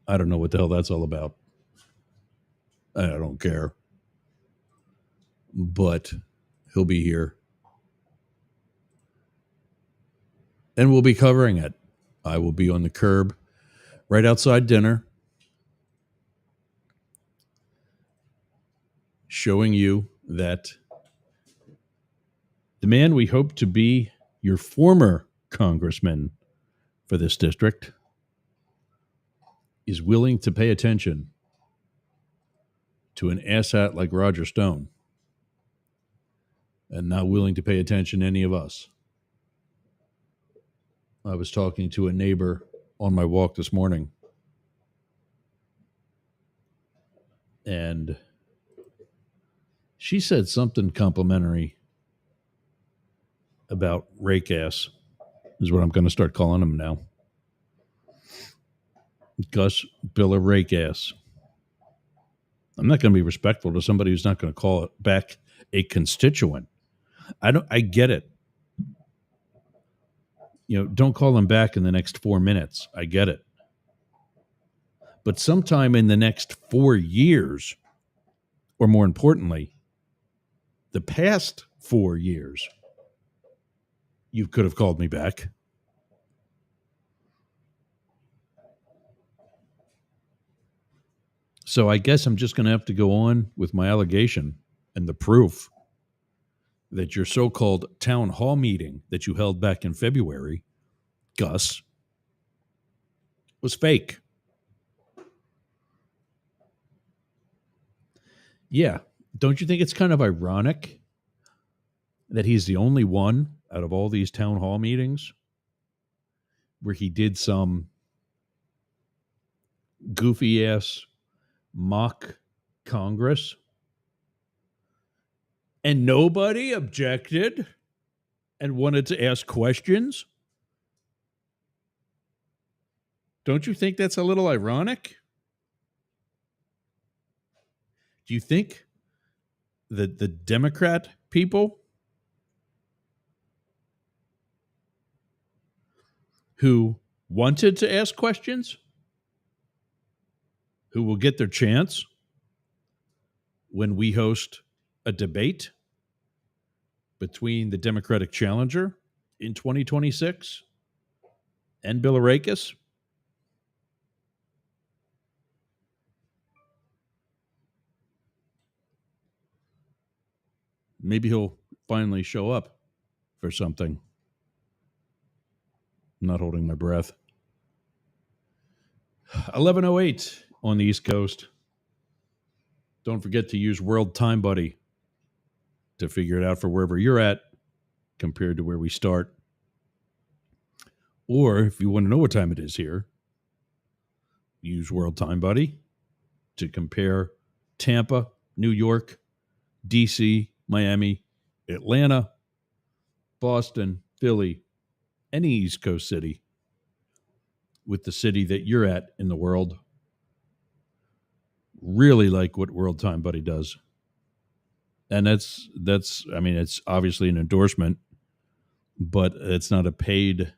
I don't know what the hell that's all about. I don't care. But he'll be here. And we'll be covering it. I will be on the curb right outside dinner, showing you that the man we hope to be your former congressman for this district is willing to pay attention to an asshat like Roger Stone and not willing to pay attention to any of us. I was talking to a neighbor on my walk this morning, and she said something complimentary about rake ass, is what I'm going to start calling him now. Gus Biller rake ass. I'm not going to be respectful to somebody who's not going to call it back a constituent. I get it. Don't call them back in the next 4 minutes. I get it. But sometime in the next 4 years, or more importantly, the past 4 years, you could have called me back. So I guess I'm just going to have to go on with my allegation and the proof that your so-called town hall meeting that you held back in February, Gus, was fake. Yeah. Don't you think it's kind of ironic that he's the only one out of all these town hall meetings where he did some goofy ass mock Congress and nobody objected and wanted to ask questions? Don't you think that's a little ironic? Do you think that the Democrat people who wanted to ask questions, who will get their chance when we host a debate between the Democratic challenger in 2026 and Bilirakis? Maybe he'll finally show up for something. I'm not holding my breath. 11:08 on the East Coast. Don't forget to use World Time Buddy to figure it out for wherever you're at compared to where we start. Or if you want to know what time it is here, use World Time Buddy to compare Tampa, New York, DC, Miami, Atlanta, Boston, Philly, any East Coast city with the city that you're at in the world. Really like what World Time Buddy does. And that's it's obviously an endorsement, but it's not a paid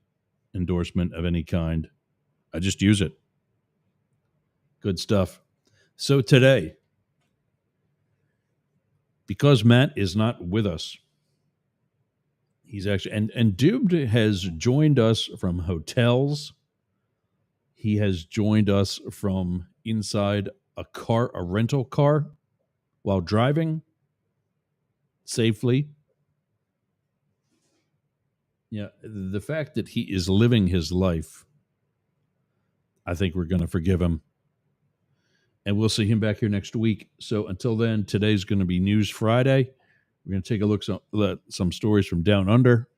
endorsement of any kind. I just use it. Good stuff. So today, because Matt is not with us, he's actually, and Dubed has joined us from hotels. He has joined us from inside a rental car while driving safely. Yeah, the fact that he is living his life, I think we're going to forgive him. And we'll see him back here next week. So until then, today's going to be News Friday. We're going to take a look at some stories from down under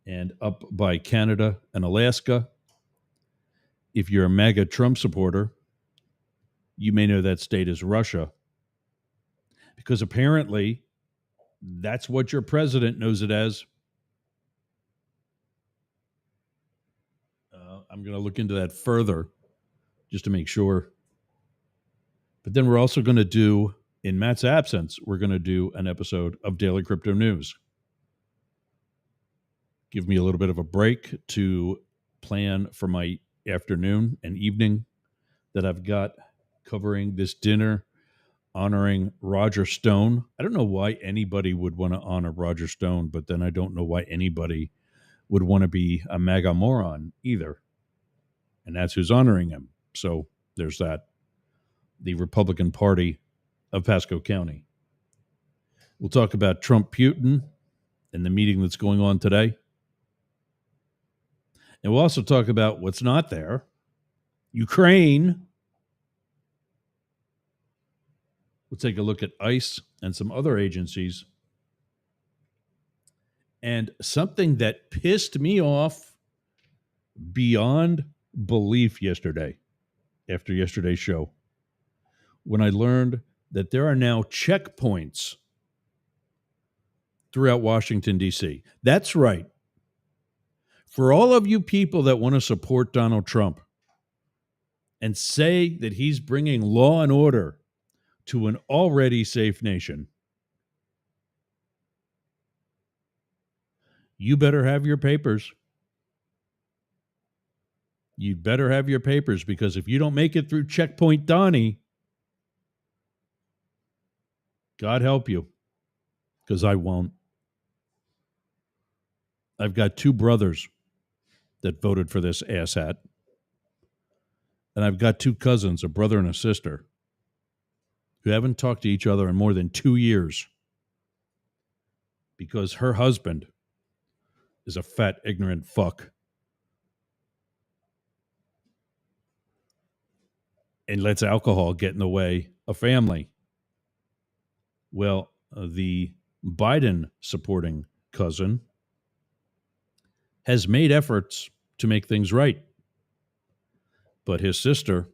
and up by Canada and Alaska. If you're a MAGA Trump supporter, you may know that state is Russia. Because apparently, that's what your president knows it as. I'm going to look into that further just to make sure. But then we're also going to do, in Matt's absence, we're going to do an episode of Daily Crypto News. Give me a little bit of a break to plan for my afternoon and evening that I've got covering this dinner honoring Roger Stone. I don't know why anybody would want to honor Roger Stone, but then I don't know why anybody would want to be a MAGA moron either. And that's who's honoring him. So there's that. The Republican Party of Pasco County. We'll talk about Trump Putin and the meeting that's going on today. And we'll also talk about what's not there. Ukraine. We'll take a look at ICE and some other agencies. And something that pissed me off beyond belief yesterday, after yesterday's show, when I learned that there are now checkpoints throughout Washington, D.C. That's right. For all of you people that want to support Donald Trump and say that he's bringing law and order to an already safe nation, you better have your papers. You'd better have your papers, because if you don't make it through Checkpoint Donnie, God help you, because I won't. I've got two brothers that voted for this asshat. And I've got two cousins, a brother and a sister, who haven't talked to each other in more than 2 years because her husband is a fat, ignorant fuck and lets alcohol get in the way of family. Well, the Biden supporting cousin has made efforts to make things right. But his sister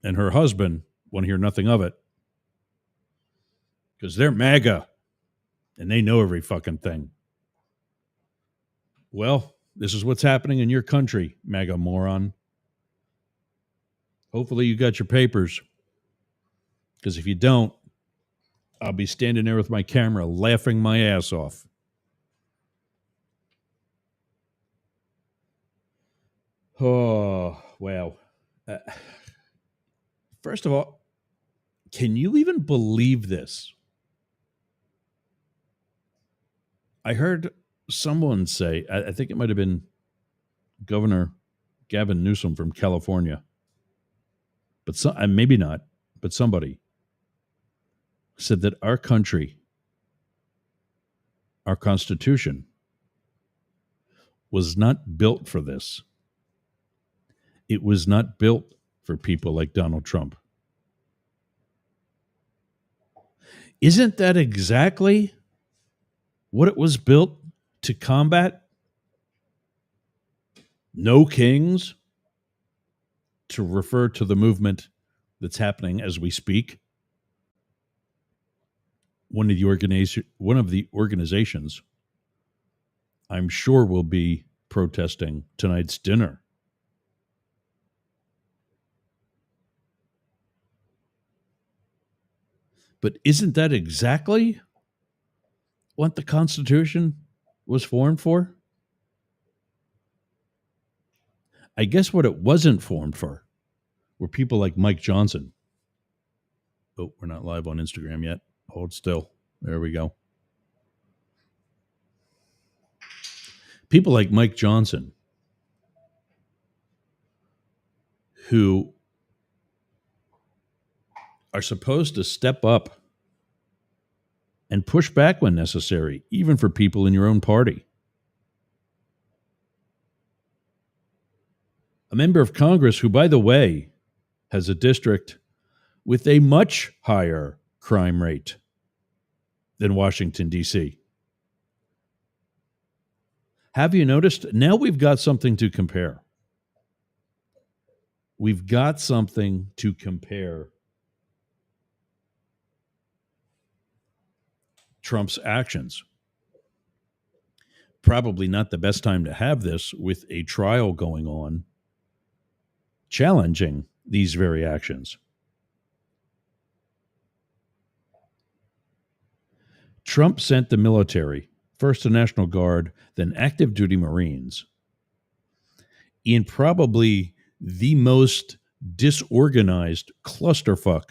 and her husband want to hear nothing of it, because they're MAGA and they know every fucking thing. Well, this is what's happening in your country, MAGA moron. Hopefully you got your papers, because if you don't, I'll be standing there with my camera laughing my ass off. Oh, wow. First of all, can you even believe this? I heard someone say, I think it might have been Governor Gavin Newsom from California, but maybe not, but somebody said that our country, our Constitution, was not built for this. It was not built for people like Donald Trump. Isn't that exactly what it was built to combat? No kings, to refer to the movement that's happening as we speak. One of the organizations, I'm sure, will be protesting tonight's dinner. But isn't that exactly what the Constitution was formed for? I guess what it wasn't formed for were people like Mike Johnson. Oh, we're not live on Instagram yet. Hold still. There we go. People like Mike Johnson, who are supposed to step up and push back when necessary, even for people in your own party. A member of Congress who, by the way, has a district with a much higher crime rate than Washington, D.C. Have you noticed? Now we've got something to compare. We've got something to compare Trump's actions. Probably not the best time to have this with a trial going on challenging these very actions. Trump sent the military, first the National Guard, then active duty Marines, in probably the most disorganized clusterfuck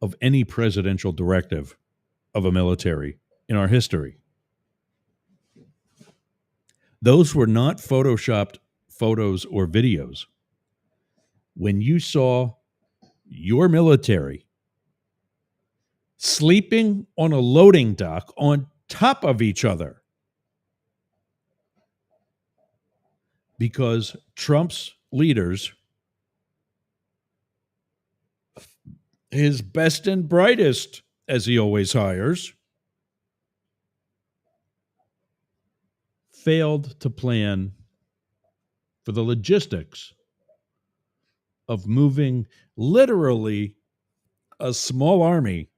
of any presidential directive of a military in our history. Those were not photoshopped photos or videos. When you saw your military sleeping on a loading dock on top of each other because Trump's leaders, his best and brightest, as he always hires, failed to plan for the logistics of moving literally a small army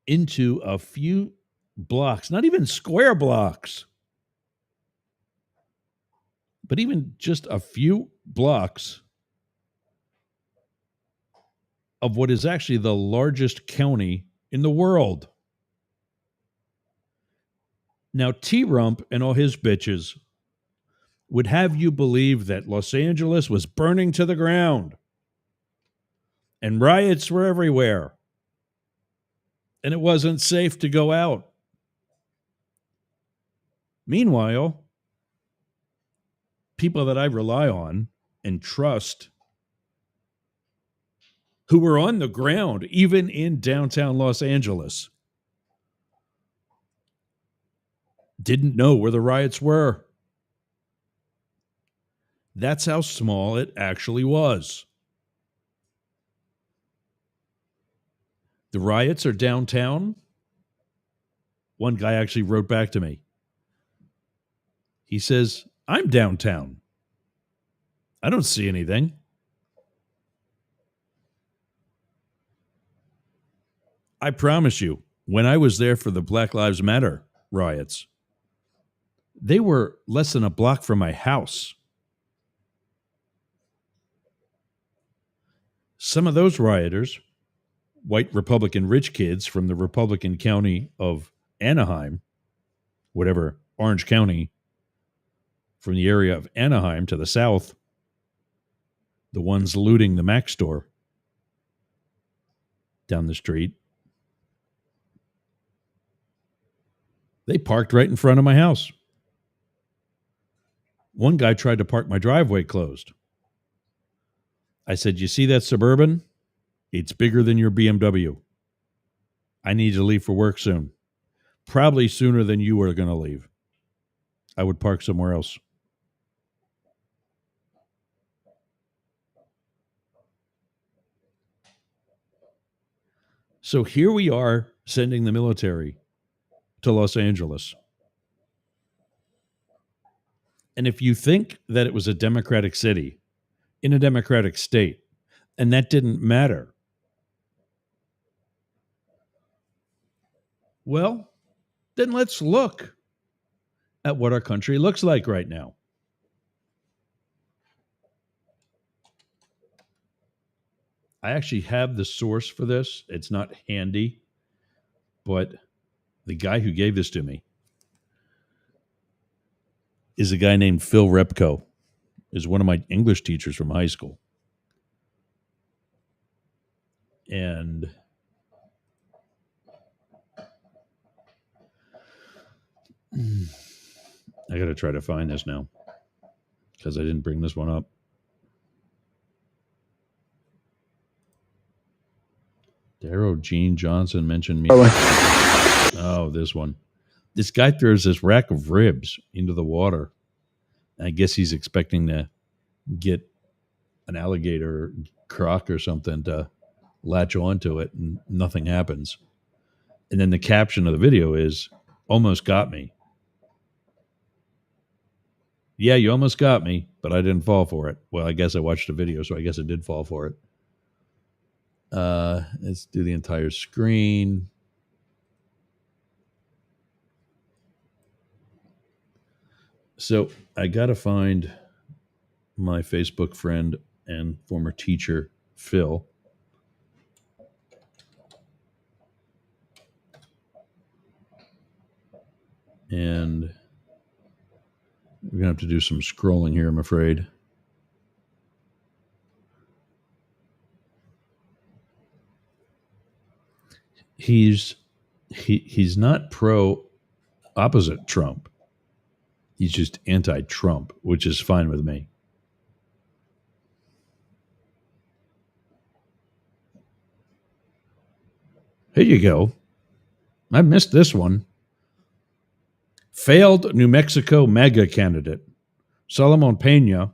into a few blocks, not even square blocks, but even just a few blocks of what is actually the largest county in the world. Now, T-Rump and all his bitches would have you believe that Los Angeles was burning to the ground and riots were everywhere and it wasn't safe to go out. Meanwhile, people that I rely on and trust who were on the ground, even in downtown Los Angeles, didn't know where the riots were. That's how small it actually was. The riots are downtown. One guy actually wrote back to me. He says, I'm downtown. I don't see anything. I promise you, when I was there for the Black Lives Matter riots, they were less than a block from my house. Some of those rioters, white Republican rich kids from the Republican county of Anaheim, whatever, Orange County, from the area of Anaheim to the south, the ones looting the Mac store down the street, they parked right in front of my house. One guy tried to park my driveway closed. I said, you see that Suburban? It's bigger than your BMW. I need to leave for work soon. Probably sooner than you are going to leave. I would park somewhere else. So here we are sending the military to Los Angeles. And if you think that it was a Democratic city in a Democratic state, and that didn't matter, well, then let's look at what our country looks like right now. I actually have the source for this. It's not handy, but the guy who gave this to me is a guy named Phil Repko, is one of my English teachers from high school. And I got to try to find this now because I didn't bring this one up. Darrow Gene Johnson mentioned me. Oh, this one. This guy throws this rack of ribs into the water. I guess he's expecting to get an alligator croc or something to latch onto it, and nothing happens. And then the caption of the video is, almost got me. Yeah, you almost got me, but I didn't fall for it. Well, I guess I watched the video, so I guess I did fall for it. Let's do the entire screen. So I got to find my Facebook friend and former teacher, Phil. And We're going to have to do some scrolling here, I'm afraid. He's not pro opposite Trump. He's just anti-Trump, which is fine with me. Here you go. I missed this one. Failed New Mexico MAGA candidate Solomon Pena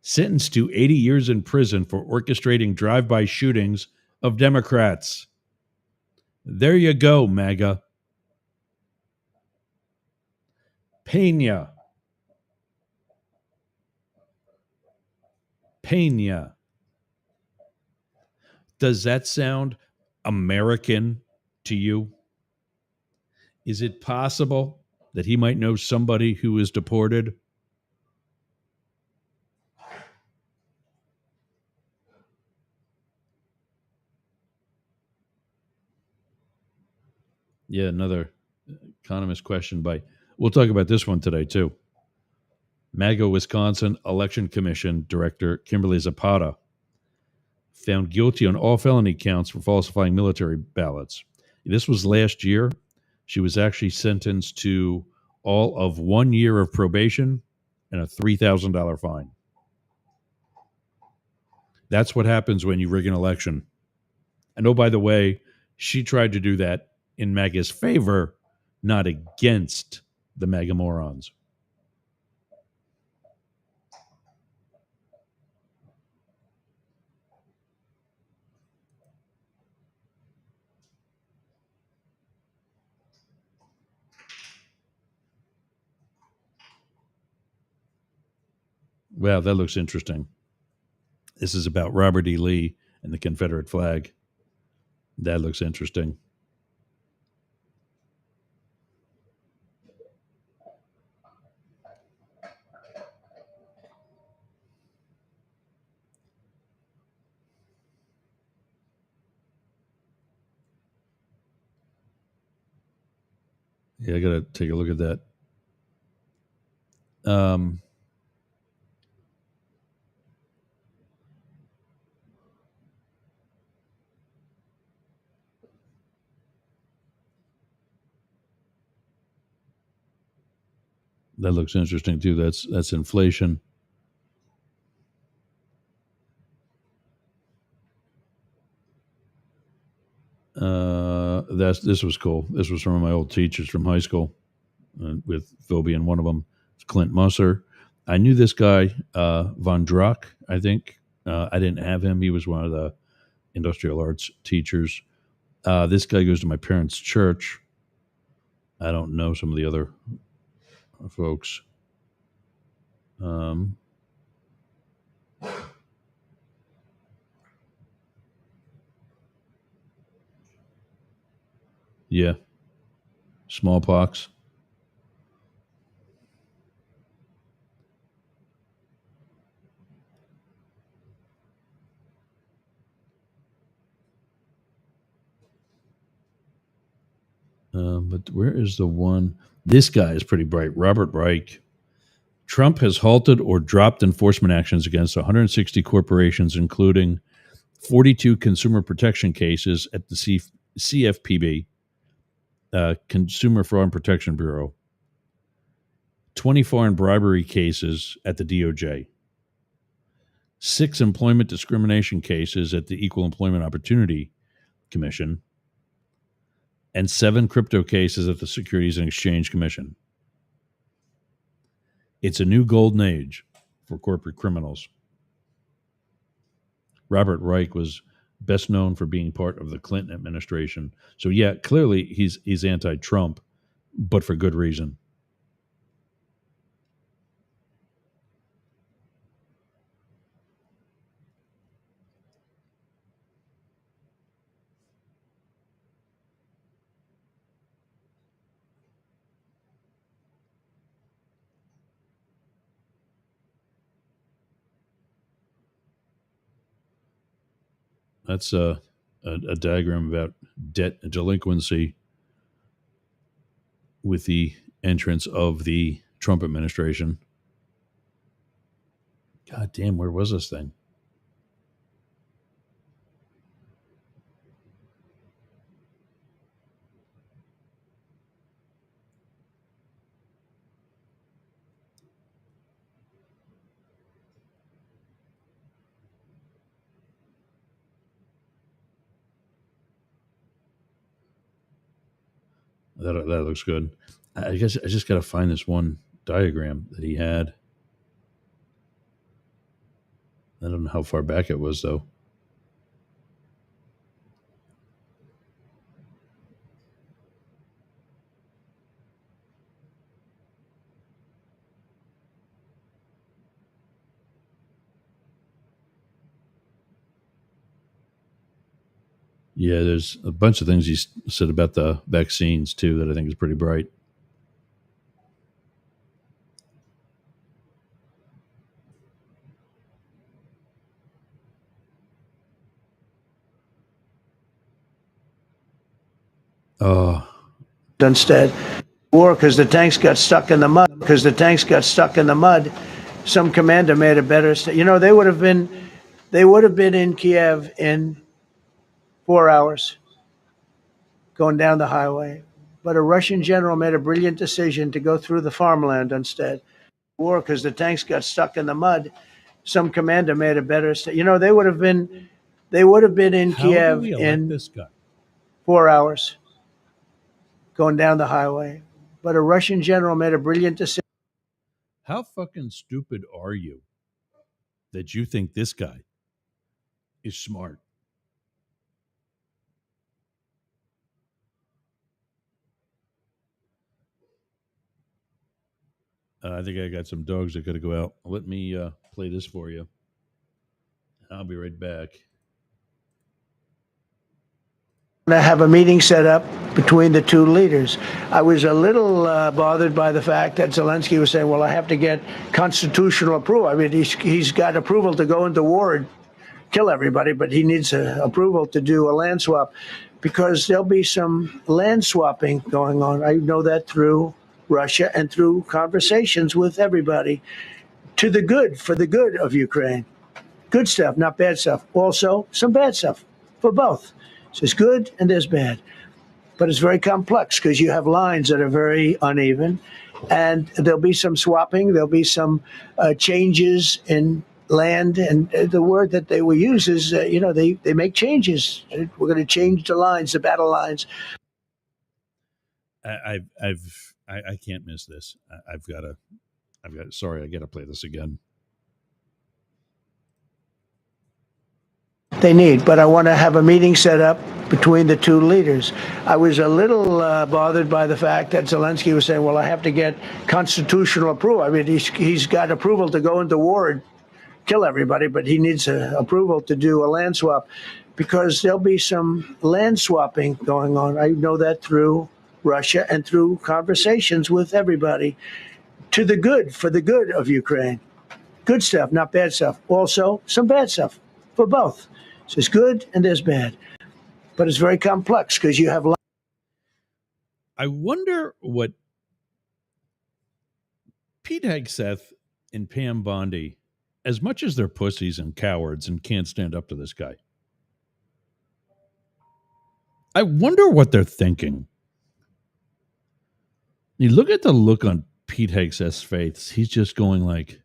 sentenced to 80 years in prison for orchestrating drive-by shootings of Democrats. There you go, MAGA. Pena. Does that sound American to you? Is it possible that he might know somebody who is deported? Yeah, another economist question by. We'll talk about this one today, too. MAGA Wisconsin Election Commission Director Kimberly Zapata found guilty on all felony counts for falsifying military ballots. This was last year. She was actually sentenced to all of 1 year of probation and a $3,000 fine. That's what happens when you rig an election. And oh, by the way, she tried to do that in MAGA's favor, not against the MAGA morons. Wow, that looks interesting. This is about Robert E. Lee and the Confederate flag. That looks interesting. Yeah, I got to take a look at that. That looks interesting too. That's inflation. This was cool. This was from my old teachers from high school, with Phil being one of them. Clint Musser. I knew this guy, Von Druck, I think. I didn't have him. He was one of the industrial arts teachers. This guy goes to my parents' church. I don't know some of the other folks. Yeah. Smallpox. But where is the one? This guy is pretty bright. Robert Reich. Trump has halted or dropped enforcement actions against 160 corporations, including 42 consumer protection cases at the CFPB, Consumer Fraud and Protection Bureau, 20 foreign bribery cases at the DOJ, 6 employment discrimination cases at the Equal Employment Opportunity Commission, and 7 crypto cases at the Securities and Exchange Commission. It's a new golden age for corporate criminals. Robert Reich was best known for being part of the Clinton administration. So yeah, clearly he's anti-Trump, but for good reason. That's a diagram about debt and delinquency with the entrance of the Trump administration. God damn, where was this thing? That looks good. I guess I just got to find this one diagram that he had. I don't know how far back it was, though. Yeah, there's a bunch of things he said about the vaccines, too, that I think is pretty bright. Oh, instead. War because the tanks got stuck in the mud. Some commander made a better. They would have been in Kiev in 4 hours, going down the highway. But a Russian general made a brilliant decision to go through the farmland instead. War because the tanks got stuck in the mud. Some commander made a better. They would have been. They would have been in how do Kiev we elect in this guy? 4 hours, going down the highway. But a Russian general made a brilliant decision. How fucking stupid are you that you think this guy is smart? I think I got some dogs that got to go out. Let me play this for you. I'll be right back. To have a meeting set up between the two leaders. I was a little bothered by the fact that Zelensky was saying, well, I have to get constitutional approval. I mean, he's got approval to go into war and kill everybody, but he needs approval to do a land swap because there'll be some land swapping going on. I know that through Russia and through conversations with everybody to the good, for the good of Ukraine. Good stuff, not bad stuff. Also, some bad stuff for both. So there's good and there's bad. But it's very complex because you have lines that are very uneven. And there'll be some swapping, there'll be some changes in land. And the word that they will use is, they make changes. We're going to change the lines, the battle lines. I can't miss this. Sorry, I got to play this again. They need, but I want to have a meeting set up between the two leaders. I was a little bothered by the fact that Zelensky was saying, well, I have to get constitutional approval. I mean, he's got approval to go into war and kill everybody, but he needs approval to do a land swap because there'll be some land swapping going on. I know that through Russia and through conversations with everybody to the good, for the good of Ukraine. Good stuff, not bad stuff. Also, some bad stuff for both. So there's good and there's bad. But it's very complex because you have. I wonder what Pete Hegseth and Pam Bondi, as much as they're pussies and cowards and can't stand up to this guy, I wonder what they're thinking. You look at the look on Pete Hegseth's face. He's just going like,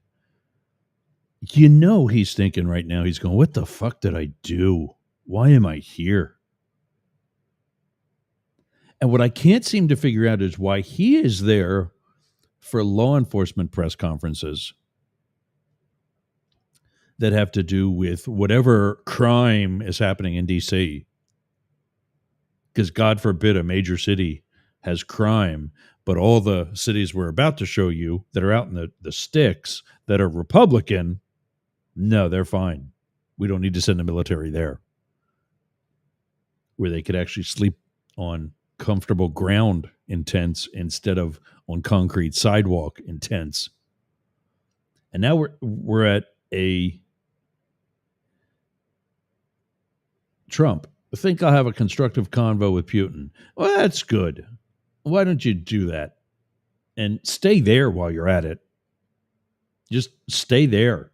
he's thinking right now, he's going, what the fuck did I do? Why am I here? And what I can't seem to figure out is why he is there for law enforcement press conferences that have to do with whatever crime is happening in DC. Because God forbid a major city has crime, but all the cities we're about to show you that are out in the sticks that are Republican, no, they're fine. We don't need to send the military there, where they could actually sleep on comfortable ground in tents instead of on concrete sidewalk in tents. And now we're at a Trump. I think I'll have a constructive convo with Putin. Well, that's good. Why don't you do that? And stay there while you're at it. Just stay there.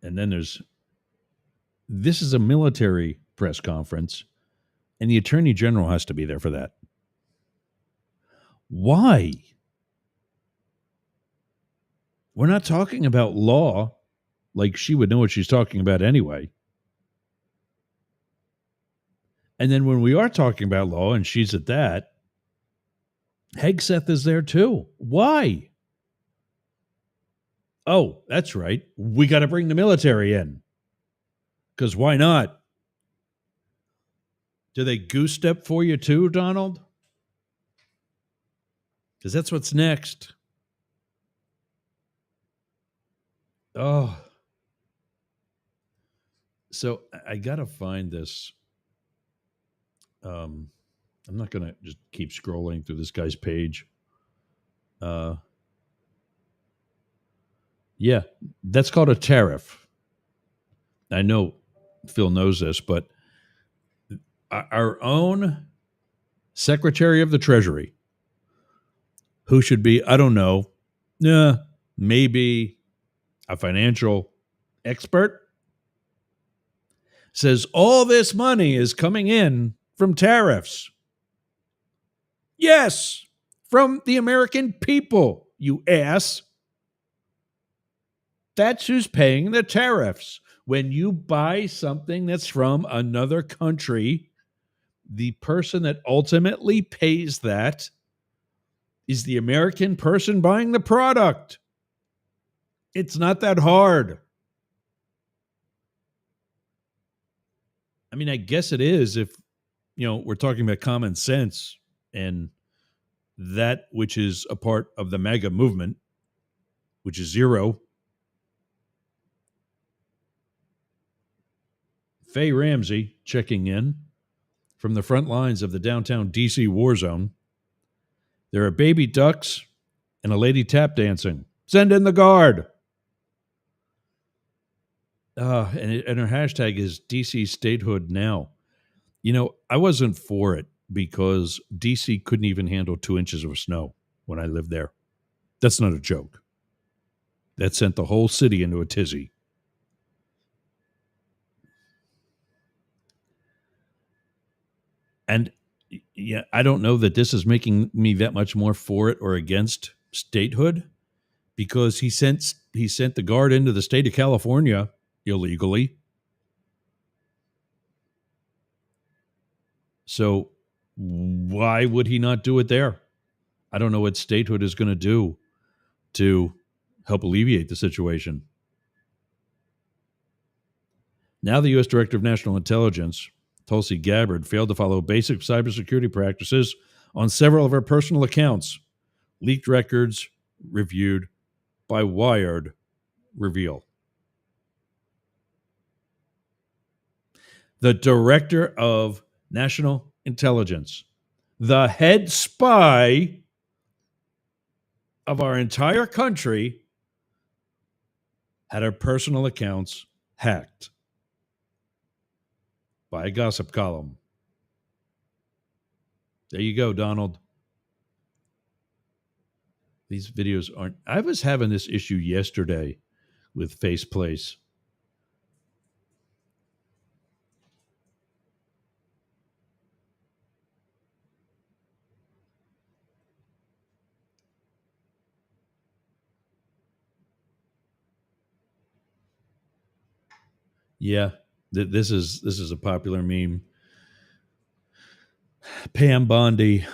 And then this is a military press conference, and the Attorney General has to be there for that. Why? We're not talking about law, like she would know what she's talking about anyway. And then when we are talking about law and she's at that, Hegseth is there too. Why? Oh, that's right. We got to bring the military in. Because why not? Do they goose step for you too, Donald? Because that's what's next. Oh. So I got to find this. I'm not going to just keep scrolling through this guy's page. Yeah, that's called a tariff. I know Phil knows this, but our own Secretary of the Treasury, who should be, I don't know, maybe a financial expert, says all this money is coming in from tariffs. Yes, from the American people, you ass. That's who's paying the tariffs. When you buy something that's from another country, the person that ultimately pays that is the American person buying the product. It's not that hard. I mean, I guess it is if, we're talking about common sense and that which is a part of the MAGA movement, which is zero. Faye Ramsey checking in from the front lines of the downtown D.C. war zone. There are baby ducks and a lady tap dancing. Send in the guard. And her hashtag is DC statehood now. I wasn't for it because DC couldn't even handle 2 inches of snow when I lived there. That's not a joke. That sent the whole city into a tizzy. And yeah, I don't know that this is making me that much more for it or against statehood, because he sent the guard into the state of California illegally. So why would he not do it there? I don't know what statehood is going to do to help alleviate the situation. Now the U.S. Director of National Intelligence, Tulsi Gabbard, failed to follow basic cybersecurity practices on several of her personal accounts. Leaked records reviewed by Wired reveal. The Director of National Intelligence, the head spy of our entire country, had her personal accounts hacked by a gossip column. There you go, Donald. These videos aren't... I was having this issue yesterday with Faceplace. Yeah, this is a popular meme. Pam Bondi,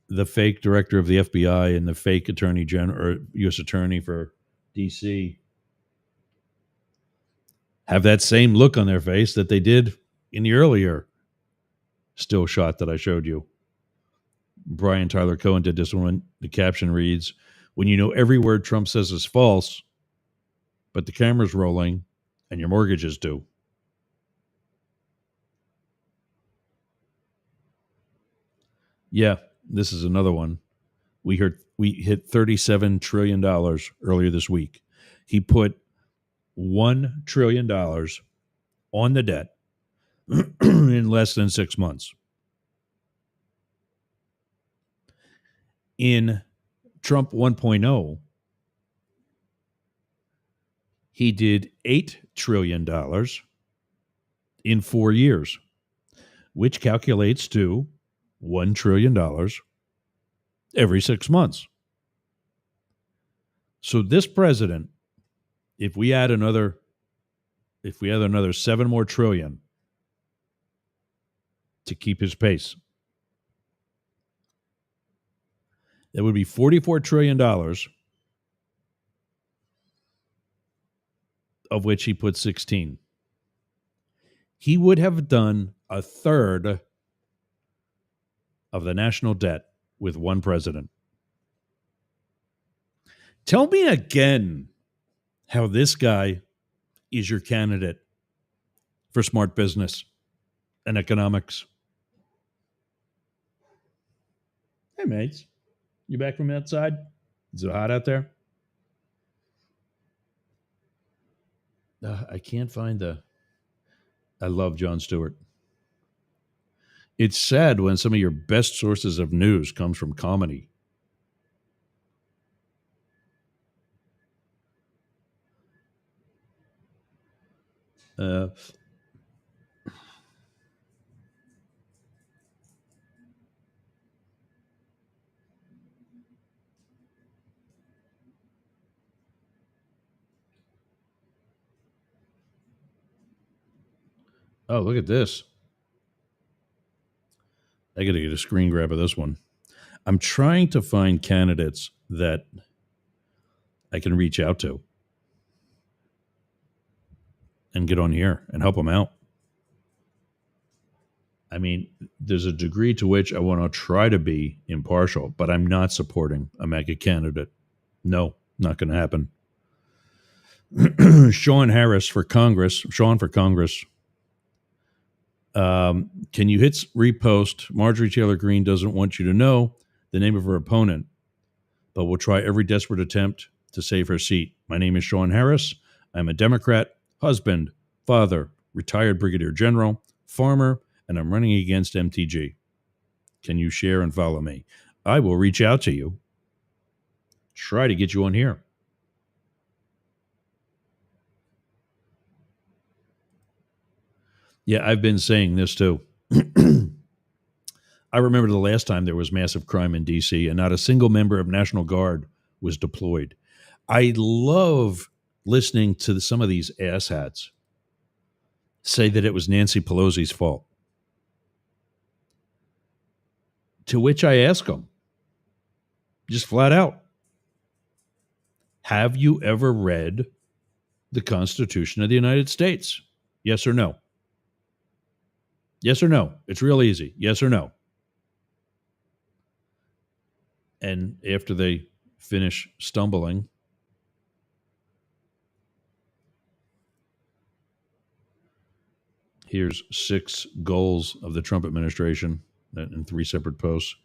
the fake director of the FBI and the fake attorney general or U.S. attorney for D.C., have that same look on their face that they did in the earlier still shot that I showed you. Brian Tyler Cohen did this one. The caption reads, "When you know every word Trump says is false, but the camera's rolling and your mortgage is due." Yeah, this is another one. We hit $37 trillion earlier this week. He put $1 trillion on the debt in less than 6 months. In Trump 1.0, He did $8 trillion in 4 years, which calculates to $1 trillion every 6 months. So this president, if we add another 7 more trillion to keep his pace, that would be $44 trillion, of which he put 16. He would have done a third of the national debt with one president. Tell me again how this guy is your candidate for smart business and economics. Hey, mates. You back from outside? Is it hot out there? I can't find I love Jon Stewart. It's sad when some of your best sources of news comes from comedy. Oh, look at this. I got to get a screen grab of this one. I'm trying to find candidates that I can reach out to and get on here and help them out. I mean, there's a degree to which I want to try to be impartial, but I'm not supporting a mega candidate. No, not going to happen. Sean for Congress. Can you hit repost? Marjorie Taylor Greene doesn't want you to know the name of her opponent, but will try every desperate attempt to save her seat. My name is Sean Harris. I'm a Democrat, husband, father, retired brigadier general, farmer, and I'm running against MTG. Can you share and follow me? I will reach out to you. Try to get you on here. Yeah, I've been saying this too. I remember the last time there was massive crime in D.C. and not a single member of National Guard was deployed. I love listening to some of these asshats say that it was Nancy Pelosi's fault. To which I ask them, just flat out, have you ever read the Constitution of the United States? Yes or no? Yes or no? It's real easy. Yes or no? And after they finish stumbling, here's 6 goals of the Trump administration in 3 separate posts.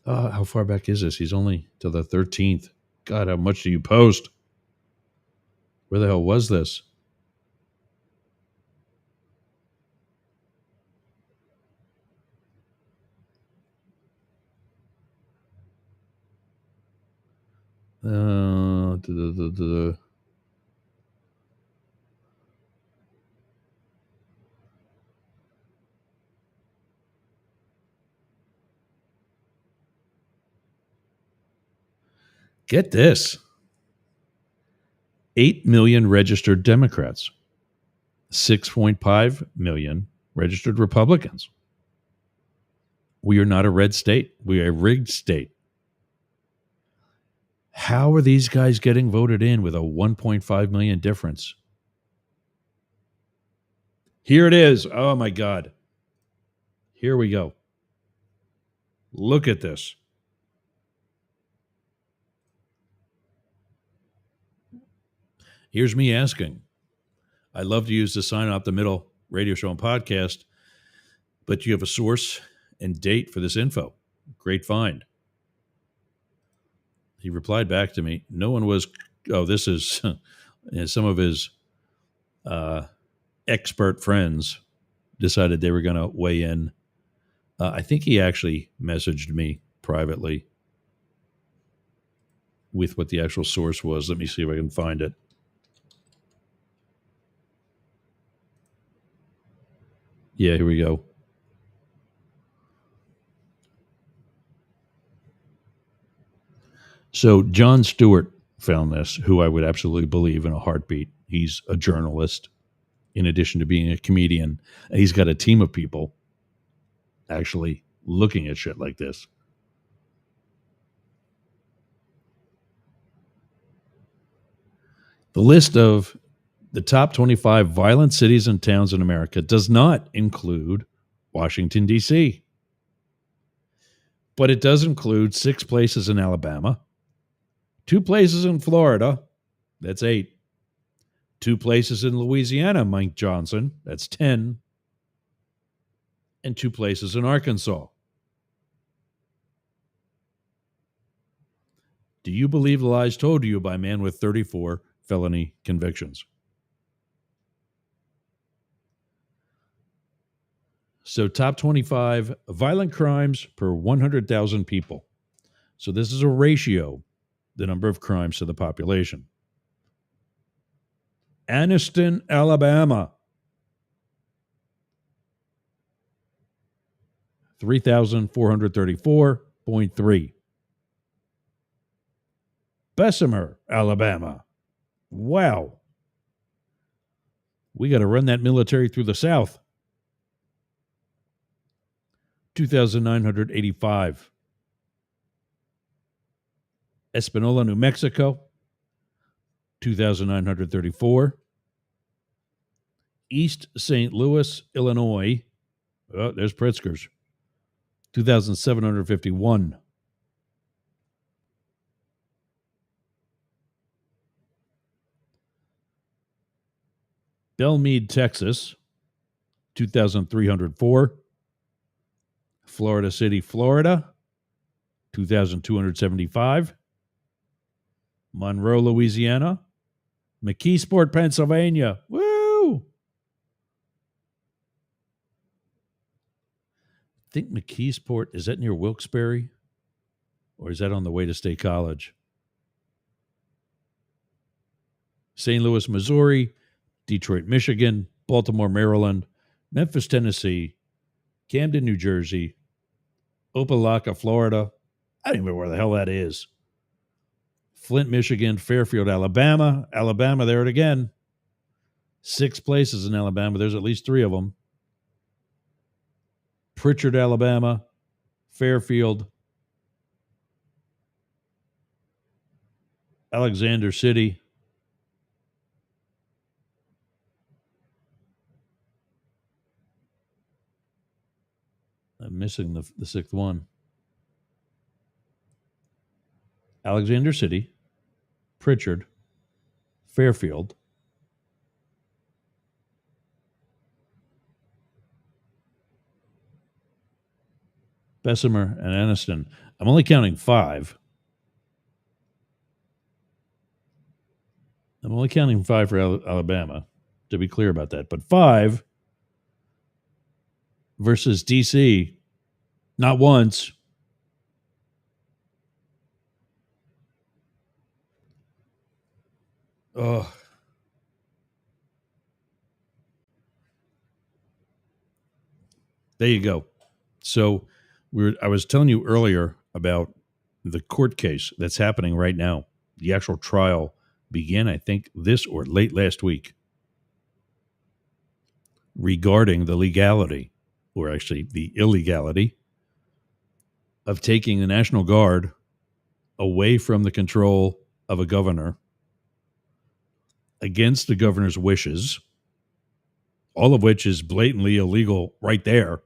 How far back is this? He's only till the 13th. God, how much do you post? Where the hell was this? Get this. 8 million registered Democrats, 6.5 million registered Republicans. We are not a red state. We are a rigged state. How are these guys getting voted in with a 1.5 million difference? Here it is. Oh, my God. Here we go. Look at this. Here's me asking. I love to use the Sign Out the Middle radio show and podcast, but you have a source and date for this info. Great find. He replied back to me, no one was, this is some of his expert friends decided they were going to weigh in. I think he actually messaged me privately with what the actual source was. Let me see if I can find it. Yeah, here we go. So John Stewart found this, who I would absolutely believe in a heartbeat. He's a journalist in addition to being a comedian. He's got a team of people actually looking at shit like this. The list of the top 25 violent cities and towns in America does not include Washington, D.C., but it does include 6 places in Alabama, 2 places in Florida, that's 8, 2 places in Louisiana, Mike Johnson, that's 10, and 2 places in Arkansas. Do you believe the lies told to you by a man with 34 felony convictions? So, top 25 violent crimes per 100,000 people. So, this is a ratio, the number of crimes to the population. Anniston, Alabama, 3,434.3. Bessemer, Alabama. Wow. We got to run that military through the South. 2,985. Espanola, New Mexico, 2,934. East St. Louis, Illinois. Oh, there's Pritzker's. 2,751. Belmead, Texas, 2,304. Florida City, Florida, 2,275. Monroe, Louisiana. McKeesport, Pennsylvania. Woo! I think McKeesport, is that near Wilkes-Barre? Or is that on the way to State College? St. Louis, Missouri. Detroit, Michigan. Baltimore, Maryland. Memphis, Tennessee. Camden, New Jersey. Opelika, Florida. I don't even know where the hell that is. Flint, Michigan. Fairfield, Alabama. Alabama, there it again. 6 places in Alabama. There's at least 3 of them. Pritchard, Alabama. Fairfield. Alexander City. I'm missing the 6th one. Alexander City, Pritchard, Fairfield, Bessemer, and Anniston. I'm only counting 5. I'm only counting 5 for Alabama, to be clear about that. But 5 versus D.C., not once. Oh. There you go. So I was telling you earlier about the court case that's happening right now. The actual trial began, I think, this or late last week regarding the legality, or actually the illegality, of taking the National Guard away from the control of a governor against the governor's wishes, all of which is blatantly illegal right there,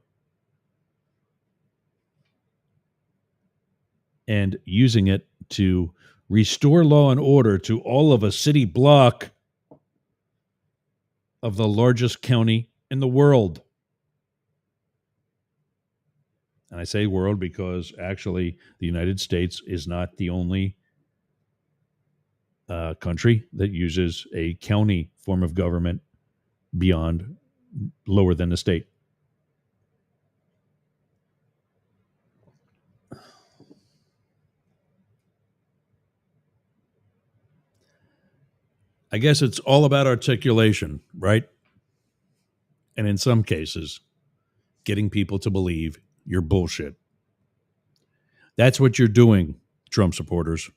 and using it to restore law and order to all of a city block of the largest county in the world. And I say world because actually the United States is not the only country that uses a county form of government beyond lower than the state. I guess it's all about articulation, right? And in some cases, getting people to believe your bullshit. That's what you're doing, Trump supporters.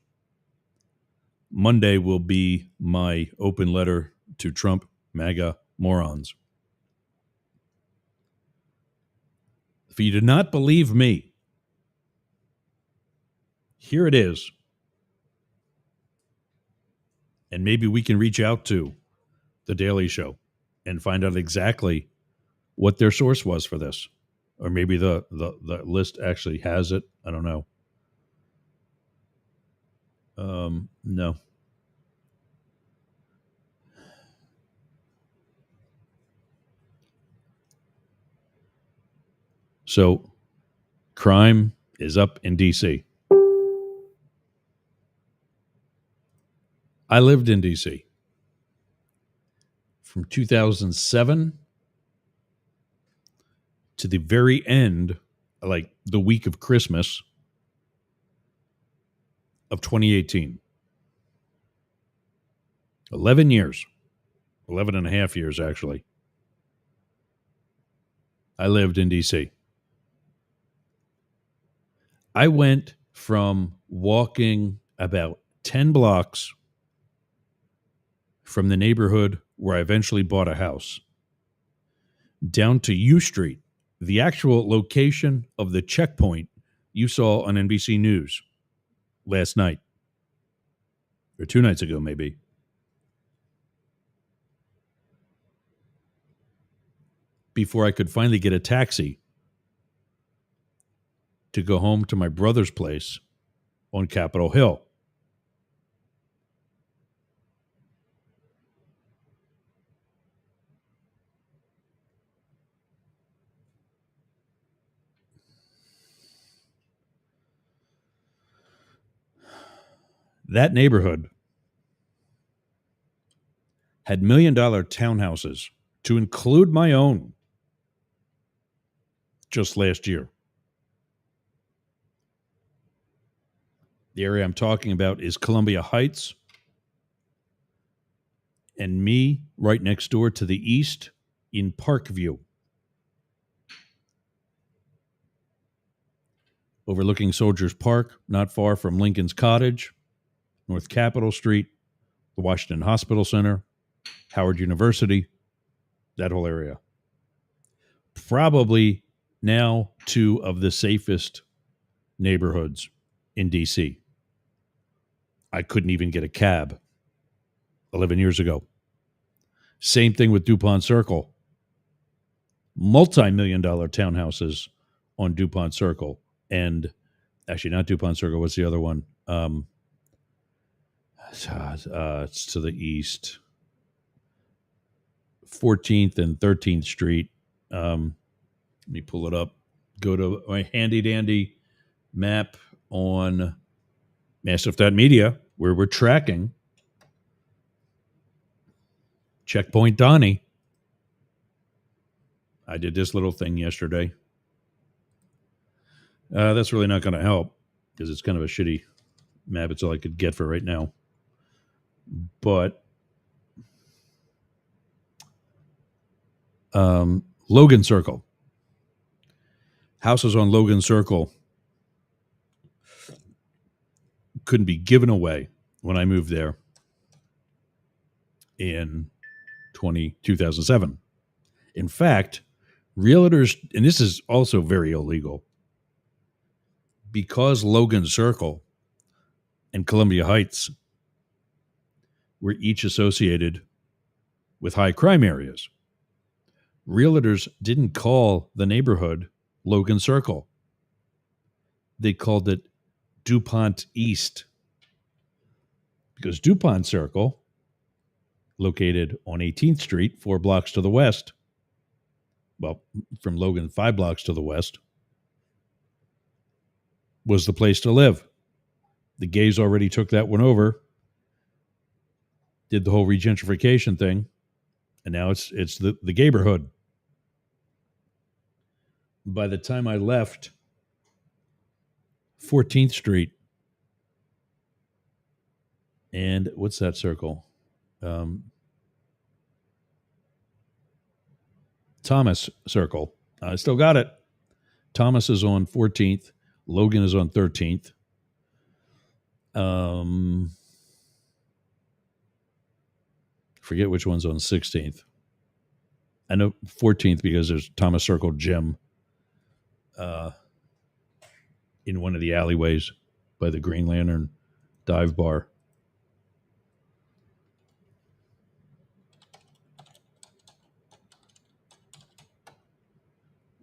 Monday will be my open letter to Trump MAGA morons. If you do not believe me, here it is. And maybe we can reach out to The Daily Show and find out exactly what their source was for this. Or maybe the list actually has it. I don't know. No. So, crime is up in D.C. I lived in D.C. from 2007 to the very end, like the week of Christmas of 2018. 11 years. 11 and a half years, actually. I lived in D.C. I went from walking about 10 blocks from the neighborhood where I eventually bought a house down to U Street, the actual location of the checkpoint you saw on NBC News last night, or 2 nights ago, maybe. Before I could finally get a taxi to go home to my brother's place on Capitol Hill. That neighborhood had $1 million townhouses, to include my own, just last year. The area I'm talking about is Columbia Heights, and me right next door to the east in Parkview, overlooking Soldiers Park, not far from Lincoln's Cottage, North Capitol Street, the Washington Hospital Center, Howard University, that whole area. Probably now 2 of the safest neighborhoods in D.C. I couldn't even get a cab 11 years ago. Same thing with DuPont Circle. Multi-million-dollar townhouses on DuPont Circle. And actually, not DuPont Circle. What's the other one? It's to the east. 14th and 13th Street. Let me pull it up. Go to my handy-dandy map on Mastiff.media, where we're tracking Checkpoint Donnie. I did this little thing yesterday. That's really not going to help because it's kind of a shitty map. It's all I could get for right now. But Logan Circle. Houses on Logan Circle couldn't be given away when I moved there in 2007. In fact, realtors, and this is also very illegal, because Logan Circle and Columbia Heights were each associated with high crime areas. Realtors didn't call the neighborhood Logan Circle. They called it DuPont East, because DuPont Circle, located on 18th Street, 4 blocks to the west, well, from Logan, 5 blocks to the west, was the place to live. The gays already took that one over, did the whole regentrification thing, and now it's the gayborhood. By the time I left 14th Street, and what's that circle? Thomas Circle, I still got it. Thomas is on 14th. Logan is on 13th. Forget which one's on 16th. I know 14th because there's Thomas Circle Gym in one of the alleyways by the Green Lantern dive bar.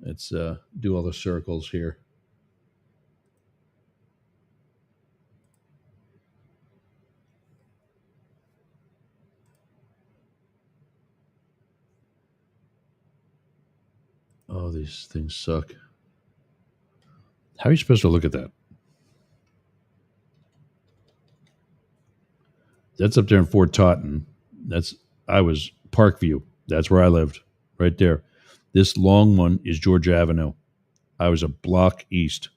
Let's do all the circles here. Oh, these things suck. How are you supposed to look at that? That's up there in Fort Totten. I was Parkview. That's where I lived, right there. This long one is Georgia Avenue. I was a block east,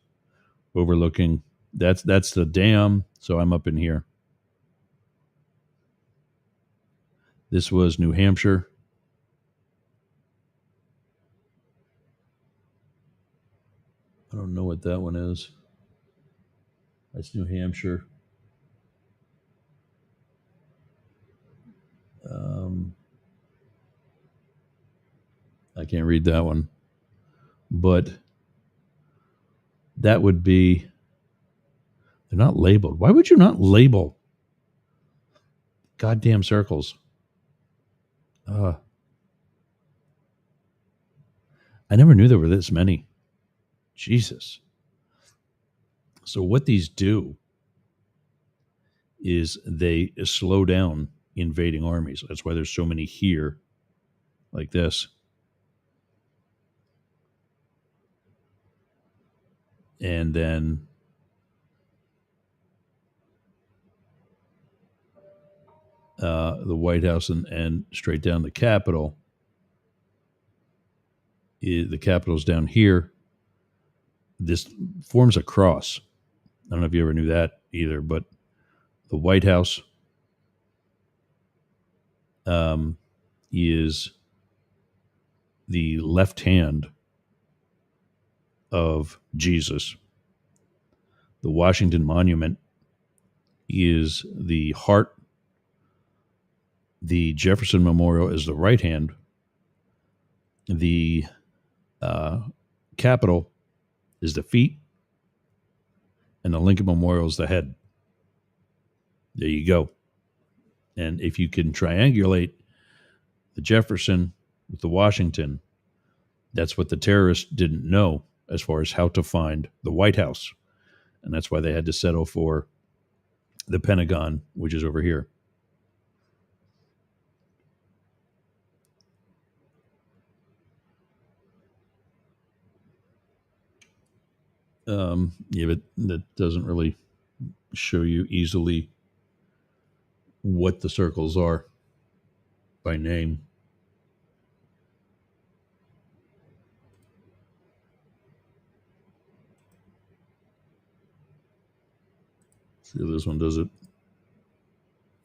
overlooking. That's the dam. So I'm up in here. This was New Hampshire. I don't know what that one is. That's New Hampshire. I can't read that one. But that would be, they're not labeled. Why would you not label goddamn circles? I never knew there were this many. Jesus. So what these do is they slow down invading armies. That's why there's so many here, like this. And then the White House and straight down the Capitol. The Capitol's down here. This forms a cross. I don't know if you ever knew that either, but the White House is the left hand of Jesus. The Washington Monument is the heart. The Jefferson Memorial is the right hand. The Capitol is the feet. And the Lincoln Memorial is the head. There you go. And if you can triangulate the Jefferson with the Washington, that's what the terrorists didn't know as far as how to find the White House. And that's why they had to settle for the Pentagon, which is over here. Yeah, but that doesn't really show you easily what the circles are by name. See if this one does it.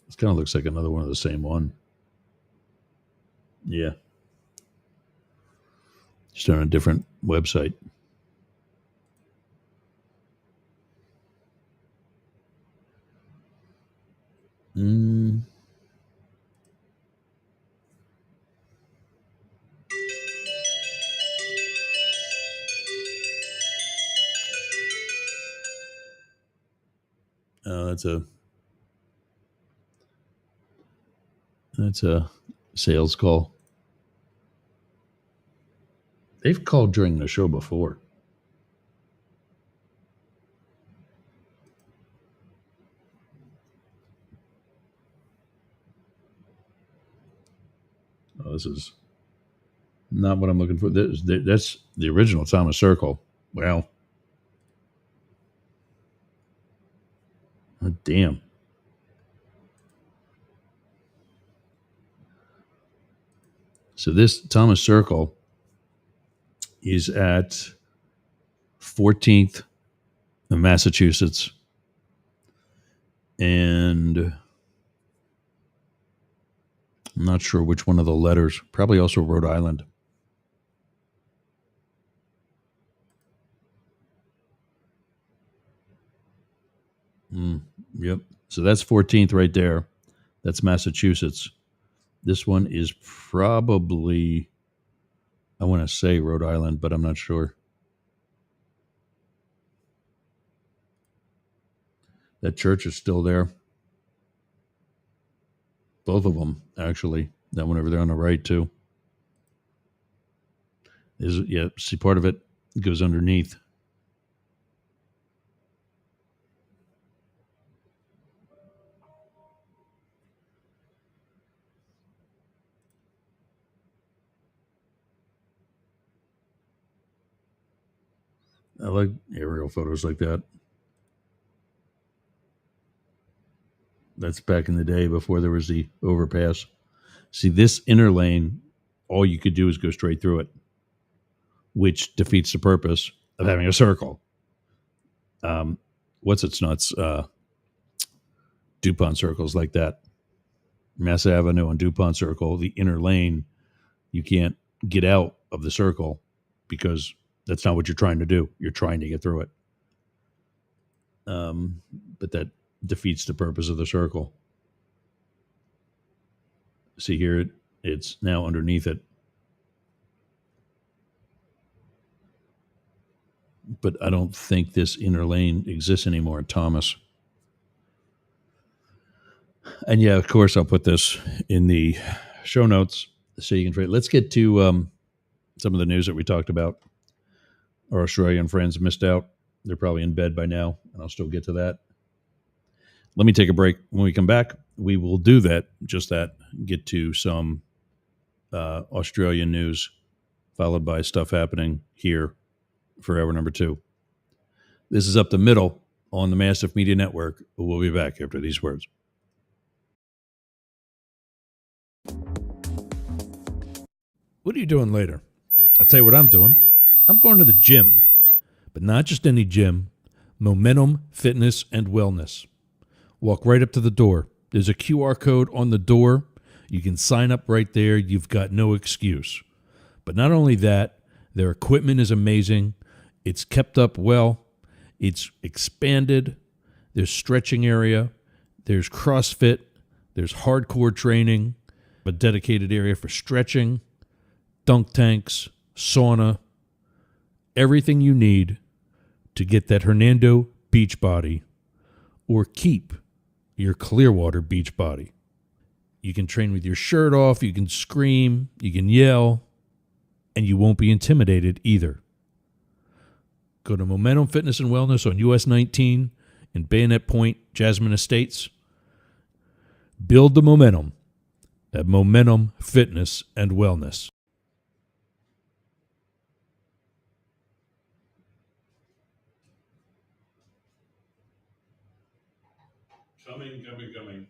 It kind of looks like another one of the same one. Yeah. Just on a different website. That's a sales call. They've called during the show before. Oh, this is not what I'm looking for. That's the original Thomas Circle. Well, oh, damn. So this Thomas Circle is at 14th in Massachusetts. And I'm not sure which one of the letters. Probably also Rhode Island. Yep. So that's 14th right there. That's Massachusetts. This one is probably, I want to say Rhode Island, but I'm not sure. That church is still there. Both of them, actually. That one over there on the right, too. See, part of it goes underneath. I like aerial photos like that. That's back in the day before there was the overpass. See, this inner lane, all you could do is go straight through it, which defeats the purpose of having a circle. What's its nuts? DuPont circles like that. Mass Avenue and DuPont Circle, the inner lane, you can't get out of the circle because that's not what you're trying to do. You're trying to get through it. But that defeats the purpose of the circle. See here, it's now underneath it. But I don't think this inner lane exists anymore, Thomas. And yeah, of course, I'll put this in the show notes so you can trade. Let's get to some of the news that we talked about. Our Australian friends missed out. They're probably in bed by now, and I'll still get to that. Let me take a break. When we come back, we will do that, just that, get to some Australian news, followed by stuff happening here for hour number 2. This is Up the Middle on the Mastiff Media Network. We'll be back after these words. What are you doing later? I'll tell you what I'm doing. I'm going to the gym, but not just any gym, Momentum Fitness and Wellness. Walk right up to the door. There's a QR code on the door. You can sign up right there. You've got no excuse. But not only that, their equipment is amazing. It's kept up well. It's expanded. There's stretching area. There's CrossFit. There's hardcore training. A dedicated area for stretching, dunk tanks, sauna, everything you need to get that Hernando beach body or keep your Clearwater beach body. You can train with your shirt off, you can scream, you can yell, and you won't be intimidated either. Go to Momentum Fitness and Wellness on US 19 in Bayonet Point, Jasmine Estates. Build the momentum at Momentum Fitness and Wellness. Coming.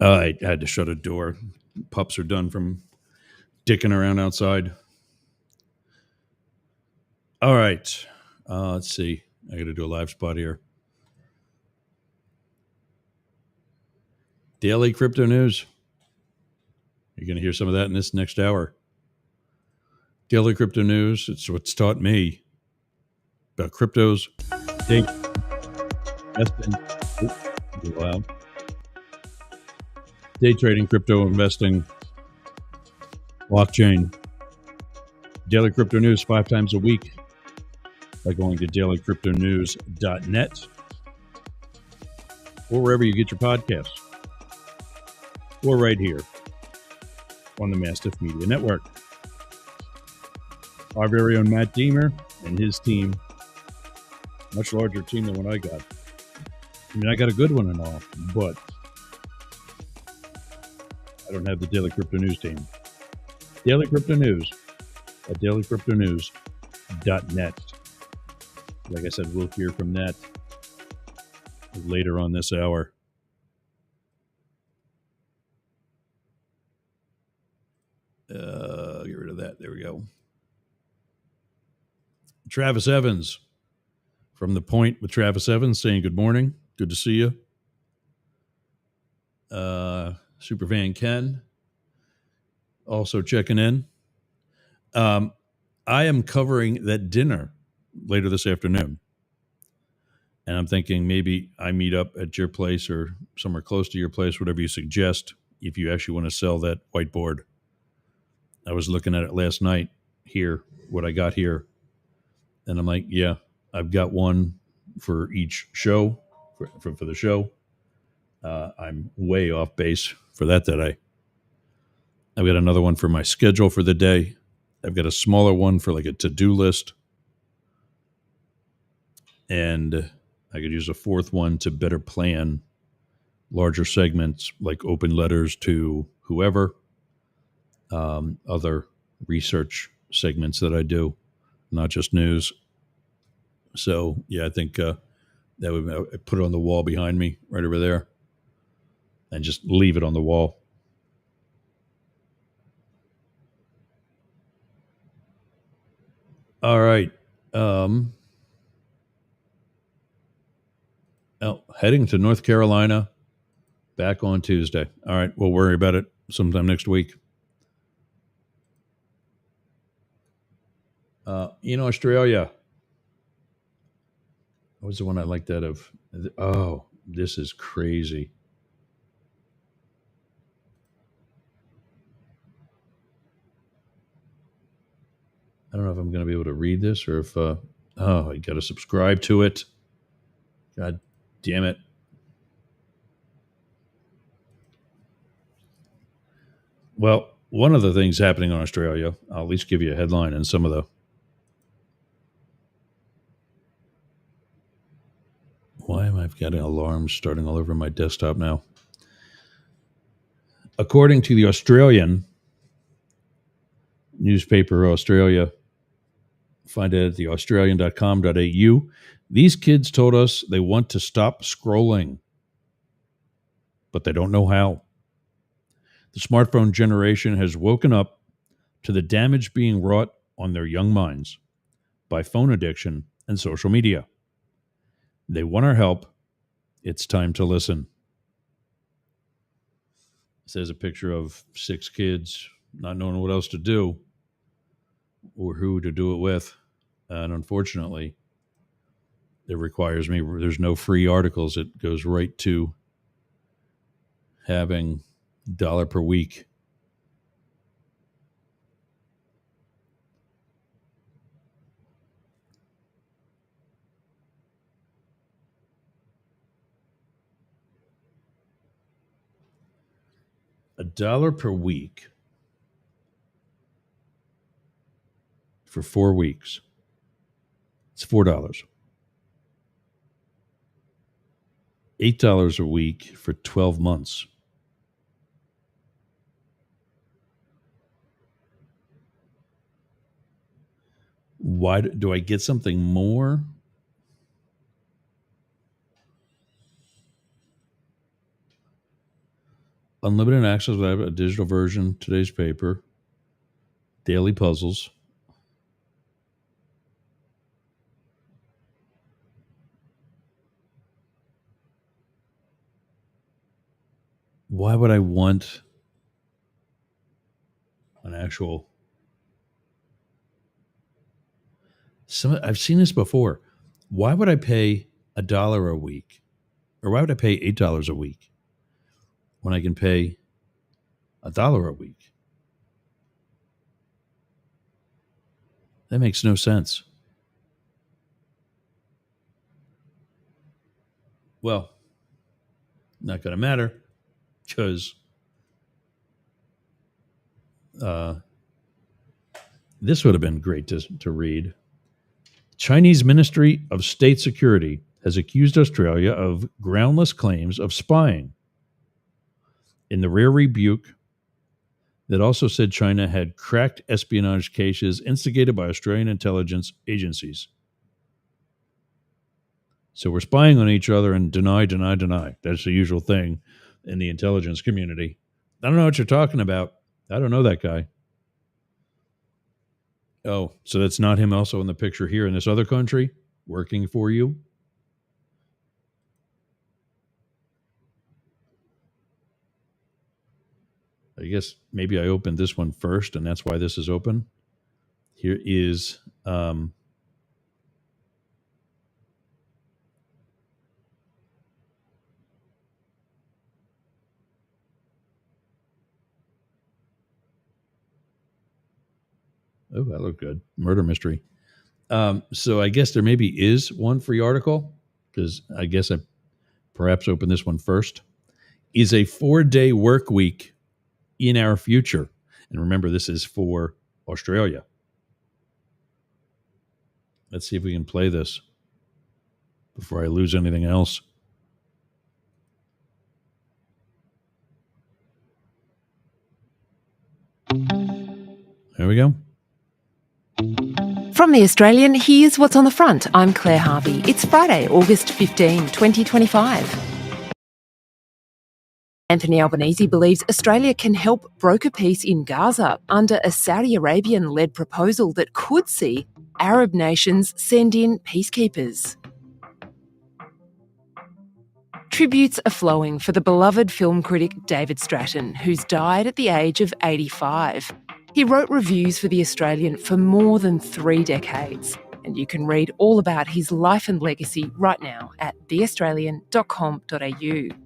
I had to shut a door. Pups are done from dicking around outside. All right. Let's see. I got to do a live spot here. Daily crypto news. You're going to hear some of that in this next hour. Daily crypto news. It's what's taught me about cryptos, day investing. Wow. Day trading, crypto investing, blockchain. Daily crypto news 5 times a week by going to dailycryptonews.net or wherever you get your podcasts, or right here on the Mastiff Media Network. Our very own Matt Deemer and his team, much larger team than what I got. I mean, I got a good one and all, but I don't have the Daily Crypto News team. Daily Crypto News at dailycryptonews.net. Like I said, we'll hear from that later on this hour. Get rid of that. There we go. Travis Evans from The Point with Travis Evans saying good morning. Good to see you. Superfan Ken also checking in. I I am covering that dinner later this afternoon. And I'm thinking maybe I meet up at your place or somewhere close to your place, whatever you suggest, if you actually want to sell that whiteboard. I was looking at it last night here, what I got here. And I'm like, yeah, I've got one for each show, for the show. I'm way off base for that today. I've got another one for my schedule for the day. I've got a smaller one for like a to-do list. And I could use a fourth one to better plan larger segments like open letters to whoever, other research segments that I do, not just news. So, yeah, I think that would put it on the wall behind me right over there and just leave it on the wall. All right. Heading to North Carolina back on Tuesday. All right. We'll worry about it sometime next week. Australia. What was the one I liked that of? Oh, this is crazy. I don't know if I'm going to be able to read this or if, I got to subscribe to it. God damn it. Well, one of the things happening in Australia, I'll at least give you a headline and some of the. Why am I getting alarms starting all over my desktop now? According to the Australian newspaper, Australia, find it at theaustralian.com.au. These kids told us they want to stop scrolling, but they don't know how. The smartphone generation has woken up to the damage being wrought on their young minds by phone addiction and social media. They want our help. It's time to listen. It says a picture of 6 kids not knowing what else to do or who to do it with. And unfortunately, it requires me, there's no free articles. It goes right to having $1 per week. $1 per week for 4 weeks. It's $4. $8 a week for 12 months. Why do I get something more? Unlimited access without a digital version, today's paper, daily puzzles. Why would I want an actual? I've seen this before. Why would I pay $1 a week, or why would I pay $8 a week when I can pay $1 a week? That makes no sense. Well, not going to matter because this would have been great to read. Chinese Ministry of State Security has accused Australia of groundless claims of spying. In the rare rebuke that also said China had cracked espionage cases instigated by Australian intelligence agencies. So we're spying on each other and deny. That's the usual thing in the intelligence community. I don't know what you're talking about. I don't know that guy. Oh, so that's not him also in the picture here in this other country working for you? I guess maybe I opened this one first and that's why this is open. Here is oh, that looked good. Murder mystery. So I guess there maybe is one free article, because I guess I perhaps open this one first. Is a 4-day work week in our future? And remember, this is for Australia. Let's see if we can play this before I lose anything else. There we go. From The Australian, here's what's on the front. I'm Claire Harvey. It's Friday, August 15, 2025. Anthony Albanese believes Australia can help broker peace in Gaza under a Saudi Arabian-led proposal that could see Arab nations send in peacekeepers. Tributes are flowing for the beloved film critic David Stratton, who's died at the age of 85. He wrote reviews for The Australian for more than 3 decades, and you can read all about his life and legacy right now at theaustralian.com.au.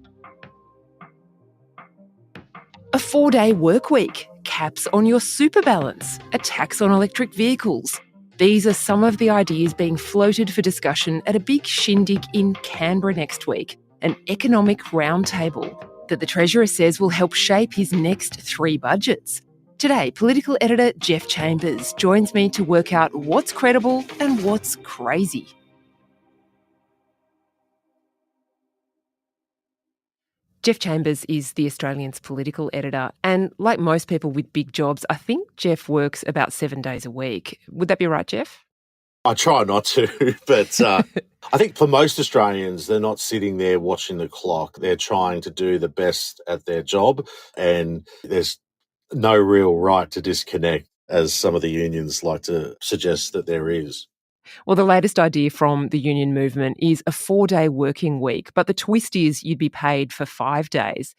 A 4-day work week, caps on your super balance, a tax on electric vehicles. These are some of the ideas being floated for discussion at a big shindig in Canberra next week, an economic roundtable that the Treasurer says will help shape his next 3 budgets. Today, political editor Jeff Chambers joins me to work out what's credible and what's crazy. Jeff Chambers is The Australian's political editor, and like most people with big jobs, I think Jeff works about 7 days a week. Would that be right, Jeff? I try not to, but I think for most Australians, they're not sitting there watching the clock. They're trying to do the best at their job, and there's no real right to disconnect, as some of the unions like to suggest that there is. Well, the latest idea from the union movement is a 4-day working week, but the twist is you'd be paid for 5 days.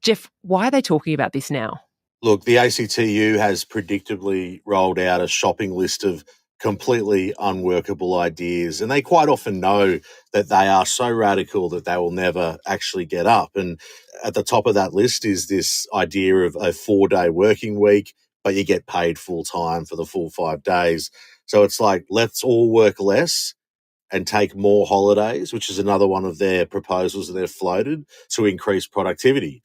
Jeff, why are they talking about this now? Look, the ACTU has predictably rolled out a shopping list of completely unworkable ideas, and they quite often know that they are so radical that they will never actually get up. And at the top of that list is this idea of a 4-day working week, but you get paid full time for the full 5 days. So it's like, let's all work less and take more holidays, which is another one of their proposals that they've floated to increase productivity.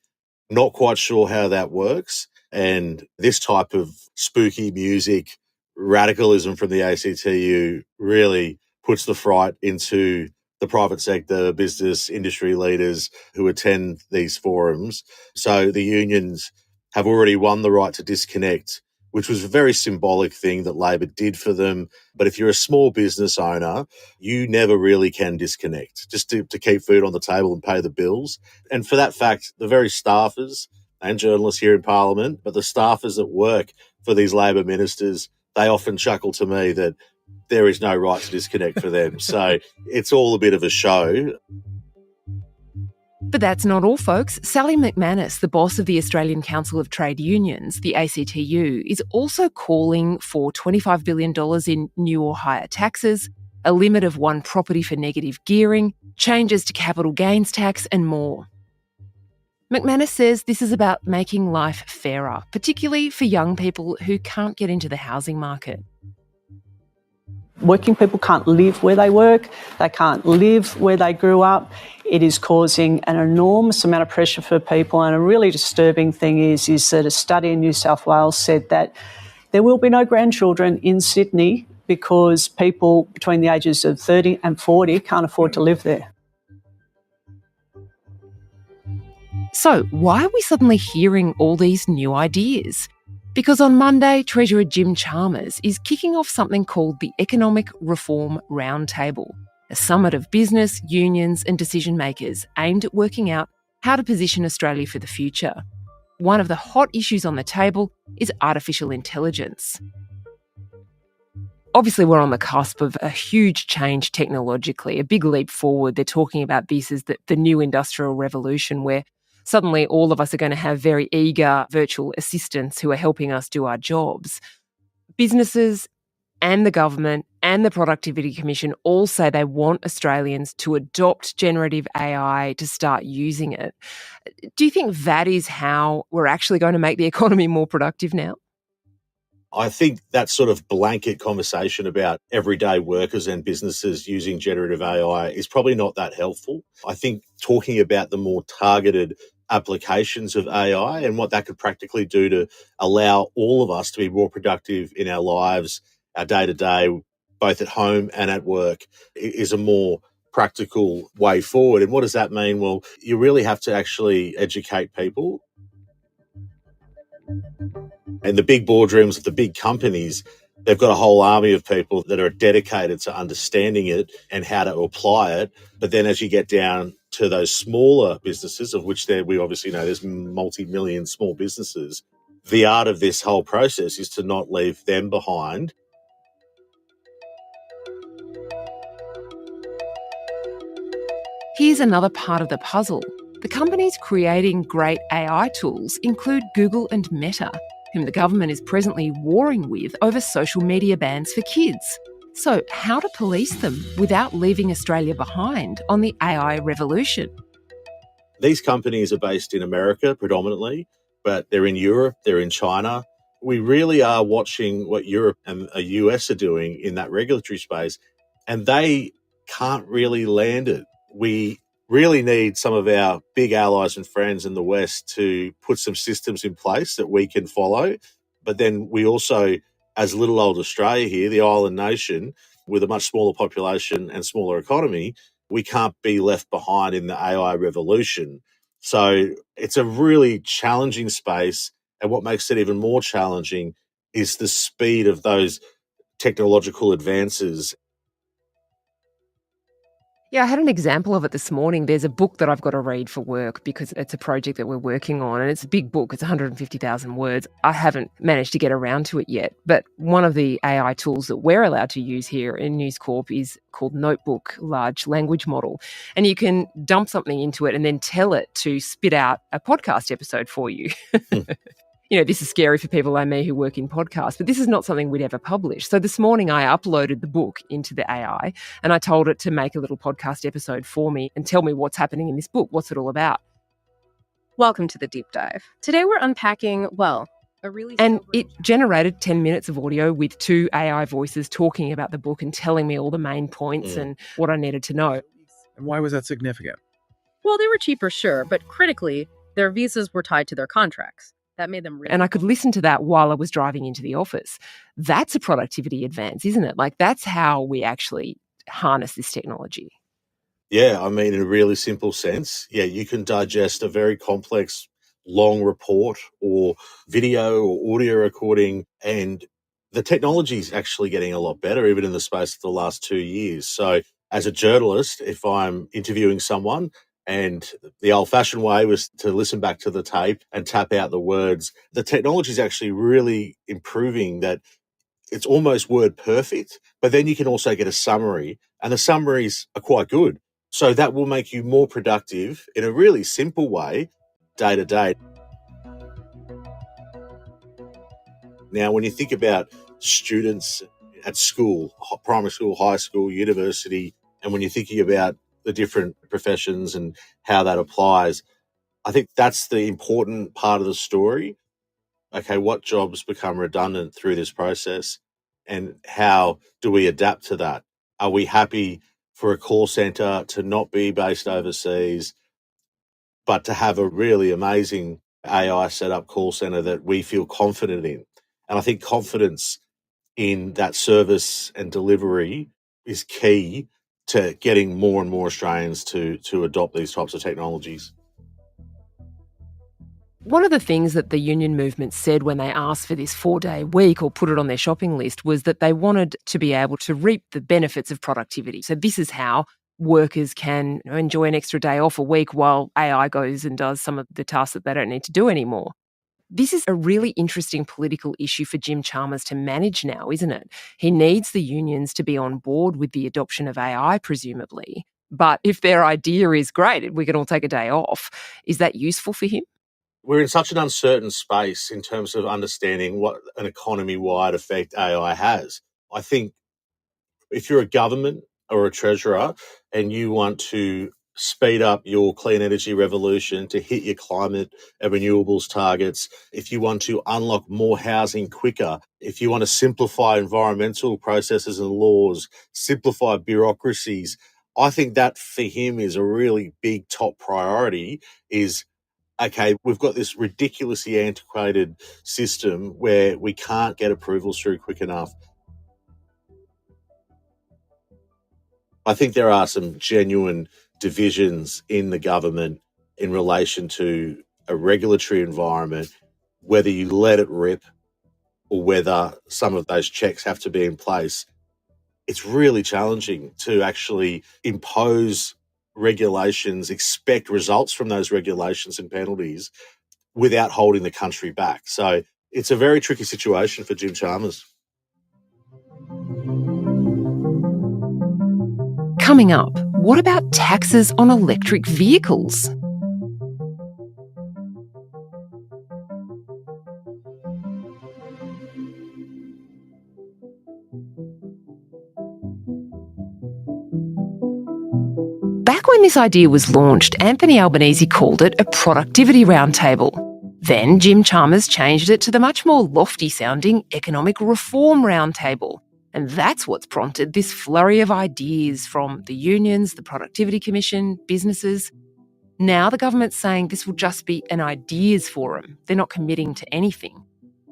Not quite sure how that works. And this type of spooky music, radicalism from the ACTU really puts the fright into the private sector, business, industry leaders who attend these forums. So the unions have already won the right to disconnect, which was a very symbolic thing that Labor did for them. But if you're a small business owner, you never really can disconnect, just to keep food on the table and pay the bills. And for that fact, the very staffers and journalists here in Parliament, but the staffers that work for these Labor ministers, they often chuckle to me that there is no right to disconnect for them. So it's all a bit of a show. But that's not all, folks. Sally McManus, the boss of the Australian Council of Trade Unions, the ACTU, is also calling for $25 billion in new or higher taxes, a limit of 1 property for negative gearing, changes to capital gains tax and more. McManus says this is about making life fairer, particularly for young people who can't get into the housing market. Working people can't live where they work, they can't live where they grew up. It is causing an enormous amount of pressure for people, and a really disturbing thing is that a study in New South Wales said that there will be no grandchildren in Sydney because people between the ages of 30 and 40 can't afford to live there. So why are we suddenly hearing all these new ideas? Because on Monday, Treasurer Jim Chalmers is kicking off something called the Economic Reform Roundtable, a summit of business, unions and decision makers aimed at working out how to position Australia for the future. One of the hot issues on the table is artificial intelligence. Obviously, we're on the cusp of a huge change technologically, a big leap forward. They're talking about this as the new industrial revolution, where suddenly all of us are going to have very eager virtual assistants who are helping us do our jobs. Businesses, and the government and the Productivity Commission all say they want Australians to adopt generative AI to start using it. Do you think that is how we're actually going to make the economy more productive now? I think that sort of blanket conversation about everyday workers and businesses using generative AI is probably not that helpful. I think talking about the more targeted applications of AI and what that could practically do to allow all of us to be more productive in our lives, our day to day, both at home and at work, is a more practical way forward. And what does that mean? Well, you really have to actually educate people. And the big boardrooms of the big companies, they've got a whole army of people that are dedicated to understanding it and how to apply it. But then as you get down to those smaller businesses, of which we obviously know there's multi-million small businesses, the art of this whole process is to not leave them behind. Here's another part of the puzzle. The companies creating great AI tools include Google and Meta, whom the government is presently warring with over social media bans for kids. So how to police them without leaving Australia behind on the AI revolution? These companies are based in America predominantly, but they're in Europe, they're in China. We really are watching what Europe and the US are doing in that regulatory space, and they can't really land it. We really need some of our big allies and friends in the West to put some systems in place that we can follow. But then we also, as little old Australia here, the island nation, with a much smaller population and smaller economy, we can't be left behind in the AI revolution. So it's a really challenging space. And what makes it even more challenging is the speed of those technological advances. Yeah, I had an example of it this morning. There's a book that I've got to read for work because it's a project that we're working on, and it's a big book. It's 150,000 words. I haven't managed to get around to it yet, but one of the AI tools that we're allowed to use here in News Corp is called Notebook Large Language Model, and you can dump something into it and then tell it to spit out a podcast episode for you. You know, this is scary for people like me who work in podcasts, but this is not something we'd ever publish. So this morning I uploaded the book into the AI and I told it to make a little podcast episode for me and tell me what's happening in this book. What's it all about? Welcome to the deep dive. Today we're unpacking, And it generated 10 minutes of audio with 2 AI voices talking about the book and telling me all the main points and what I needed to know. And why was that significant? Well, they were cheaper, sure, but critically, their visas were tied to their contracts. That made them really... And I could listen to that while I was driving into the office. That's a productivity advance, isn't it? Like, that's how we actually harness this technology. Yeah, I mean, in a really simple sense, you can digest a very complex, long report or video or audio recording, and the technology is actually getting a lot better, even in the space of the last 2 years. So as a journalist, if I'm interviewing someone, and the old-fashioned way was to listen back to the tape and tap out the words, the technology is actually really improving that. It's almost word perfect, but then you can also get a summary, and the summaries are quite good. So that will make you more productive in a really simple way, day to day. Now, when you think about students at school, primary school, high school, university, and when you're thinking about the different professions and how that applies, I think that's the important part of the story. Okay, what jobs become redundant through this process, and how do we adapt to that? Are we happy for a call center to not be based overseas, but to have a really amazing AI set up call center that we feel confident in? And I think confidence in that service and delivery is key to getting more and more Australians to adopt these types of technologies. One of the things that the union movement said when they asked for this 4-day week or put it on their shopping list was that they wanted to be able to reap the benefits of productivity. So this is how workers can enjoy an extra day off a week while AI goes and does some of the tasks that they don't need to do anymore. This is a really interesting political issue for Jim Chalmers to manage now, isn't it? He needs the unions to be on board with the adoption of AI, presumably. But if their idea is great, we can all take a day off, is that useful for him? We're in such an uncertain space in terms of understanding what an economy-wide effect AI has. I think if you're a government or a treasurer and you want to speed up your clean energy revolution to hit your climate and renewables targets, if you want to unlock more housing quicker, if you want to simplify environmental processes and laws, simplify bureaucracies, I think that for him is a really big top priority is, okay, we've got this ridiculously antiquated system where we can't get approvals through quick enough. I think there are some genuine divisions in the government in relation to a regulatory environment, whether you let it rip or whether some of those checks have to be in place. It's really challenging to actually impose regulations, expect results from those regulations and penalties without holding the country back. So it's a very tricky situation for Jim Chalmers. Coming up, what about taxes on electric vehicles? Back when this idea was launched, Anthony Albanese called it a productivity roundtable. Then Jim Chalmers changed it to the much more lofty-sounding economic reform roundtable. And that's what's prompted this flurry of ideas from the unions, the Productivity Commission, businesses. Now the government's saying this will just be an ideas forum. They're not committing to anything.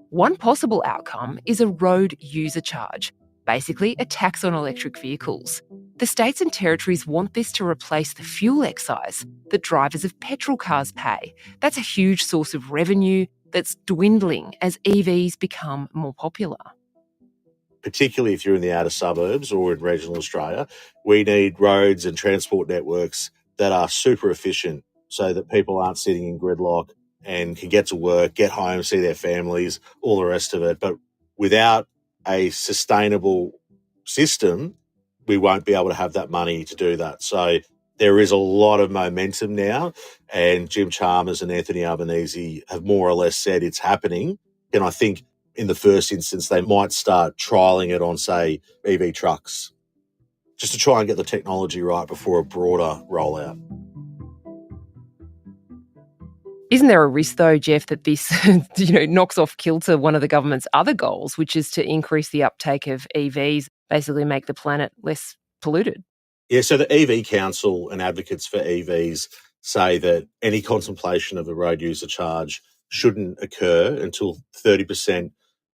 One possible outcome is a road user charge, basically a tax on electric vehicles. The states and territories want this to replace the fuel excise that drivers of petrol cars pay. That's a huge source of revenue that's dwindling as EVs become more popular. Particularly if you're in the outer suburbs or in regional Australia, we need roads and transport networks that are super efficient so that people aren't sitting in gridlock and can get to work, get home, see their families, all the rest of it. But without a sustainable system, we won't be able to have that money to do that. So there is a lot of momentum now, and Jim Chalmers and Anthony Albanese have more or less said it's happening. And I think in the first instance, they might start trialling it on, say, EV trucks, just to try and get the technology right before a broader rollout. Isn't there a risk, though, Jeff, that this knocks off kilter one of the government's other goals, which is to increase the uptake of EVs, basically make the planet less polluted? Yeah, so the EV Council and advocates for EVs say that any contemplation of a road user charge shouldn't occur until 30%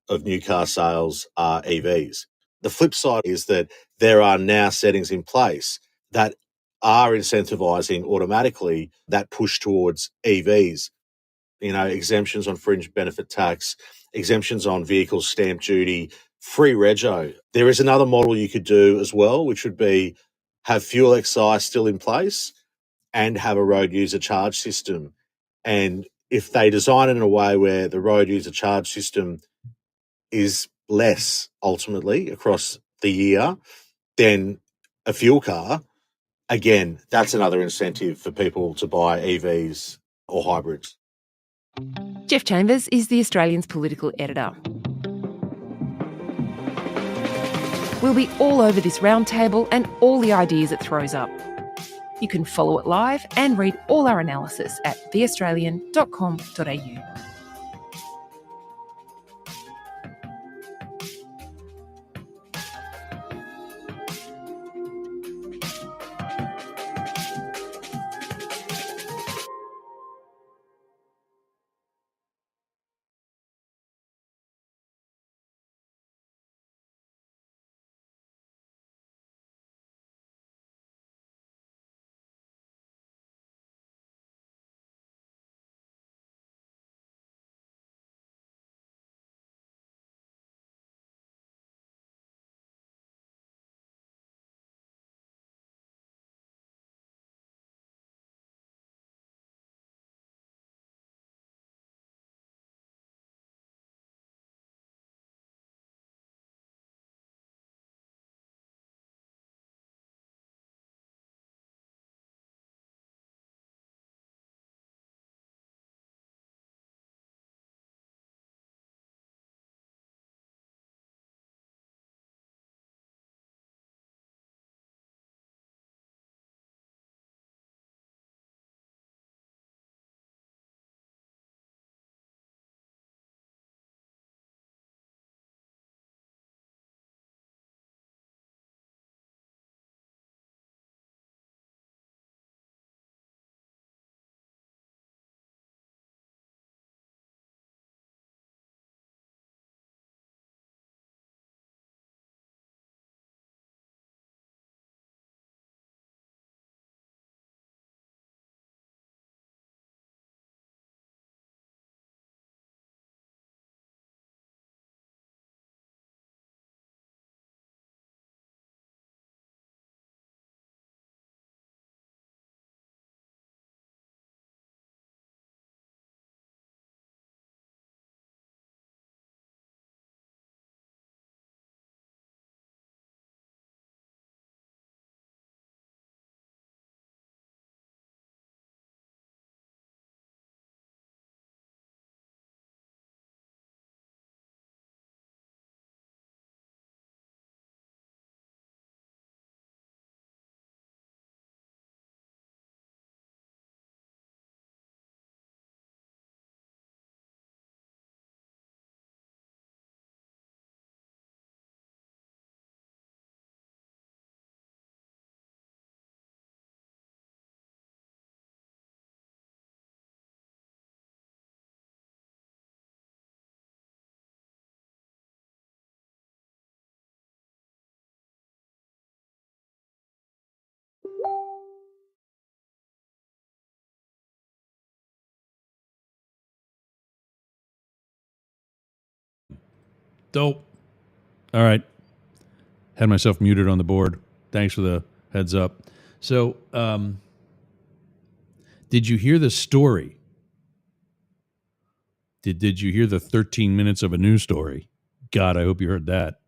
of new car sales are EVs. The flip side is that there are now settings in place that are incentivising automatically that push towards EVs. Exemptions on fringe benefit tax, exemptions on vehicle stamp duty, free rego. There is another model you could do as well, which would be have fuel excise still in place and have a road user charge system. And if they design it in a way where the road user charge system is less ultimately across the year than a fuel car, again, that's another incentive for people to buy EVs or hybrids. Jeff Chambers is the Australian's political editor. We'll be all over this roundtable and all the ideas it throws up. You can follow it live and read all our analysis at theaustralian.com.au. Dope. All right. Had myself muted on the board. Thanks for the heads up. So, did you hear the story? Did you hear the 13 minutes of a news story? God, I hope you heard that.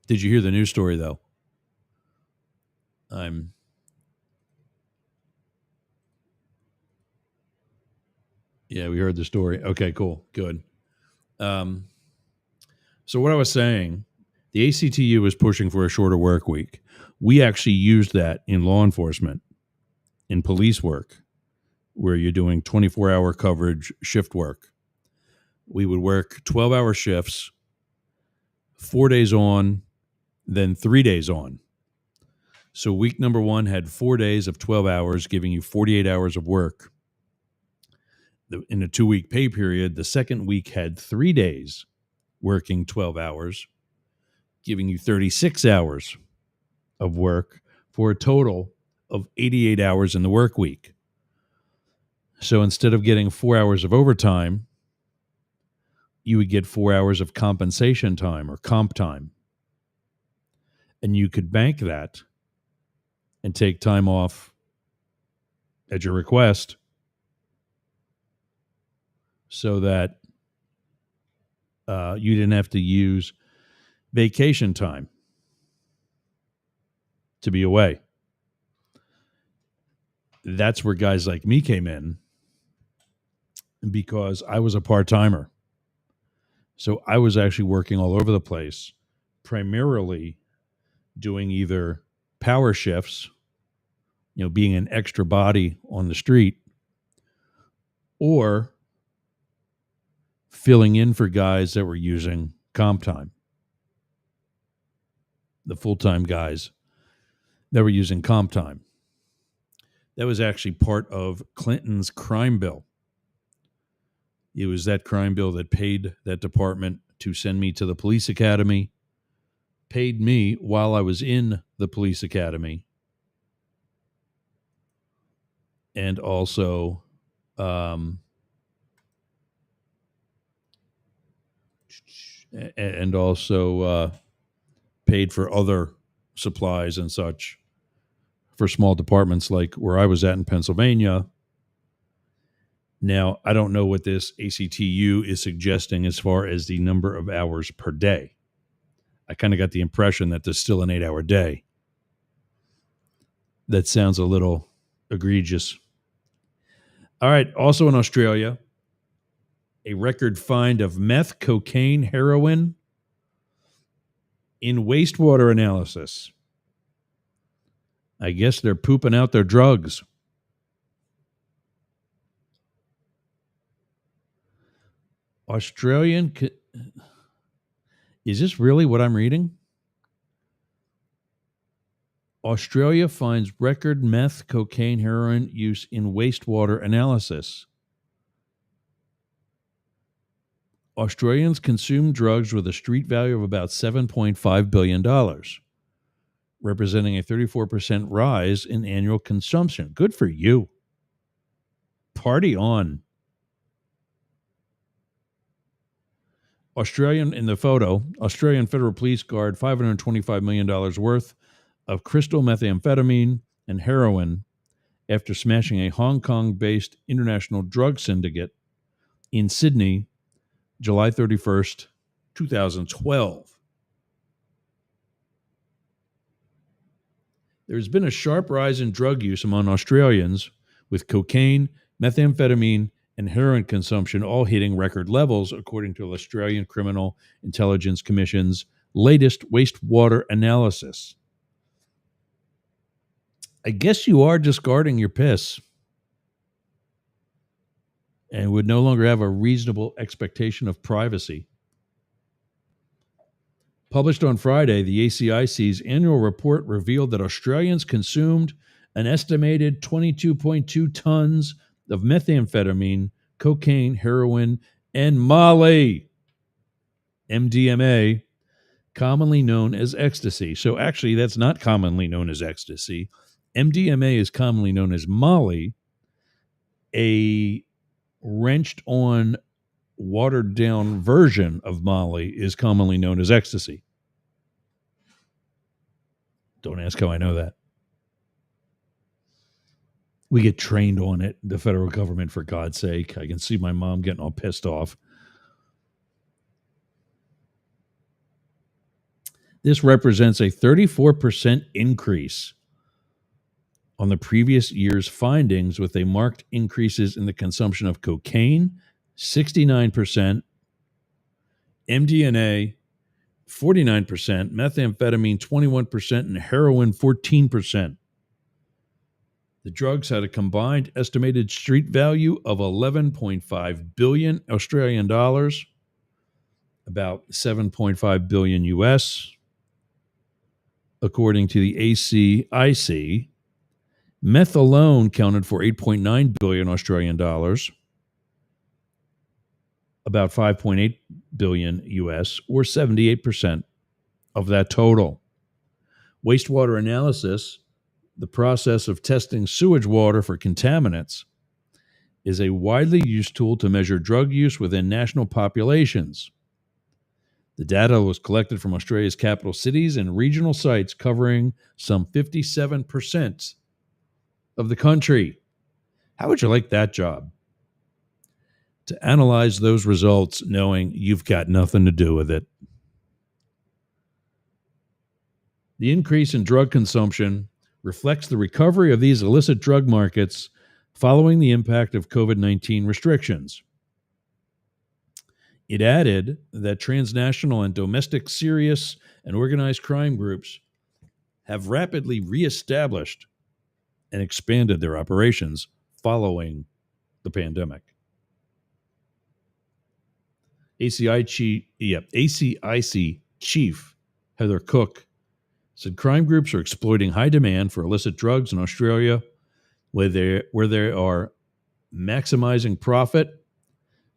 Did you hear the news story, though? Yeah, we heard the story. Okay, cool. Good. So what I was saying, the ACTU is pushing for a shorter work week. We actually used that in law enforcement, in police work, where you're doing 24-hour coverage shift work. We would work 12-hour shifts, 4 days on, then 3 days on. So week number 1 had 4 days of 12 hours, giving you 48 hours of work. In a 2-week pay period, the second week had 3 days working 12 hours, giving you 36 hours of work for a total of 88 hours in the work week. So instead of getting 4 hours of overtime, you would get 4 hours of compensation time or comp time. And you could bank that and take time off at your request so that you didn't have to use vacation time to be away. That's where guys like me came in, because I was a part-timer. So I was actually working all over the place, primarily doing either power shifts, being an extra body on the street, or filling in for guys that were using comp time. The full-time guys that were using comp time. That was actually part of Clinton's crime bill. It was that crime bill that paid that department to send me to the police academy, paid me while I was in the police academy, and also paid for other supplies and such for small departments like where I was at in Pennsylvania. Now, I don't know what this ACTU is suggesting as far as the number of hours per day. I kind of got the impression that there's still an 8-hour day. That sounds a little egregious. All right, also in Australia, a record find of meth, cocaine, heroin in wastewater analysis. I guess they're pooping out their drugs. Is this really what I'm reading? Australia finds record meth, cocaine, heroin use in wastewater analysis. Australians consume drugs with a street value of about $7.5 billion, representing a 34% rise in annual consumption. Good for you. Party on. In the photo, Australian federal police guard $525 million worth of crystal methamphetamine and heroin after smashing a Hong Kong-based international drug syndicate in Sydney, July 31st, 2012. There's been a sharp rise in drug use among Australians, with cocaine, methamphetamine, and heroin consumption all hitting record levels, according to the Australian Criminal Intelligence Commission's latest wastewater analysis. I guess you are discarding your piss and would no longer have a reasonable expectation of privacy. Published on Friday, the ACIC's annual report revealed that Australians consumed an estimated 22.2 tons of methamphetamine, cocaine, heroin, and Molly, MDMA, commonly known as ecstasy. So actually, that's not commonly known as ecstasy. MDMA is commonly known as Molly, a wrenched-on watered down version of Molly is commonly known as ecstasy. Don't ask how I know that. We get trained on it, the federal government, for God's sake. I can see my mom getting all pissed off. This represents a 34% increase on the previous year's findings, with a marked increases in the consumption of cocaine, 69%, MDMA, 49%, methamphetamine, 21%, and heroin, 14%. The drugs had a combined estimated street value of 11.5 billion Australian dollars, about 7.5 billion US, according to the ACIC. Meth alone counted for 8.9 billion Australian dollars, about 5.8 billion US, or 78% of that total. Wastewater analysis, the process of testing sewage water for contaminants, is a widely used tool to measure drug use within national populations. The data was collected from Australia's capital cities and regional sites covering some 57% of the country. How would you like that job? To analyze those results knowing you've got nothing to do with it. The increase in drug consumption reflects the recovery of these illicit drug markets following the impact of COVID-19 restrictions. It added that transnational and domestic serious and organized crime groups have rapidly reestablished and expanded their operations following the pandemic. ACIC Chief Heather Cook said crime groups are exploiting high demand for illicit drugs in Australia, where they are maximizing profit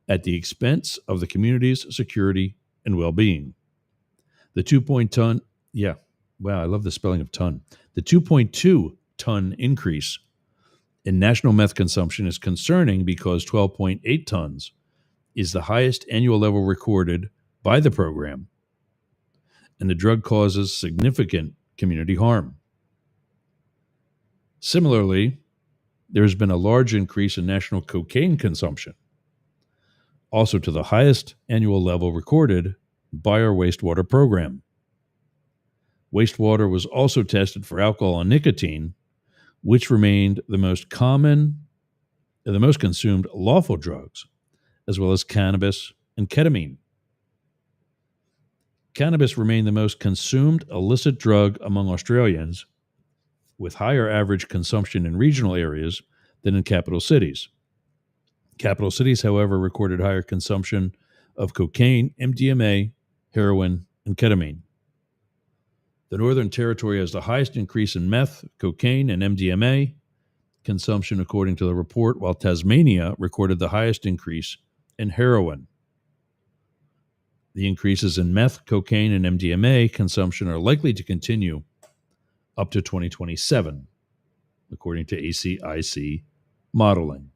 at the expense of the community's security and well-being. The 2.2 ton increase in national meth consumption is concerning because 12.8 tons is the highest annual level recorded by the program, and the drug causes significant community harm. Similarly, there has been a large increase in national cocaine consumption, also to the highest annual level recorded by our wastewater program. Wastewater was also tested for alcohol and nicotine, which remained the most consumed lawful drugs, as well as cannabis and ketamine. Cannabis remained the most consumed illicit drug among Australians, with higher average consumption in regional areas than in capital cities. Capital cities, however, recorded higher consumption of cocaine, MDMA, heroin, and ketamine. The Northern Territory has the highest increase in meth, cocaine, and MDMA consumption, according to the report, while Tasmania recorded the highest increase in heroin. The increases in meth, cocaine, and MDMA consumption are likely to continue up to 2027, according to ACIC modeling.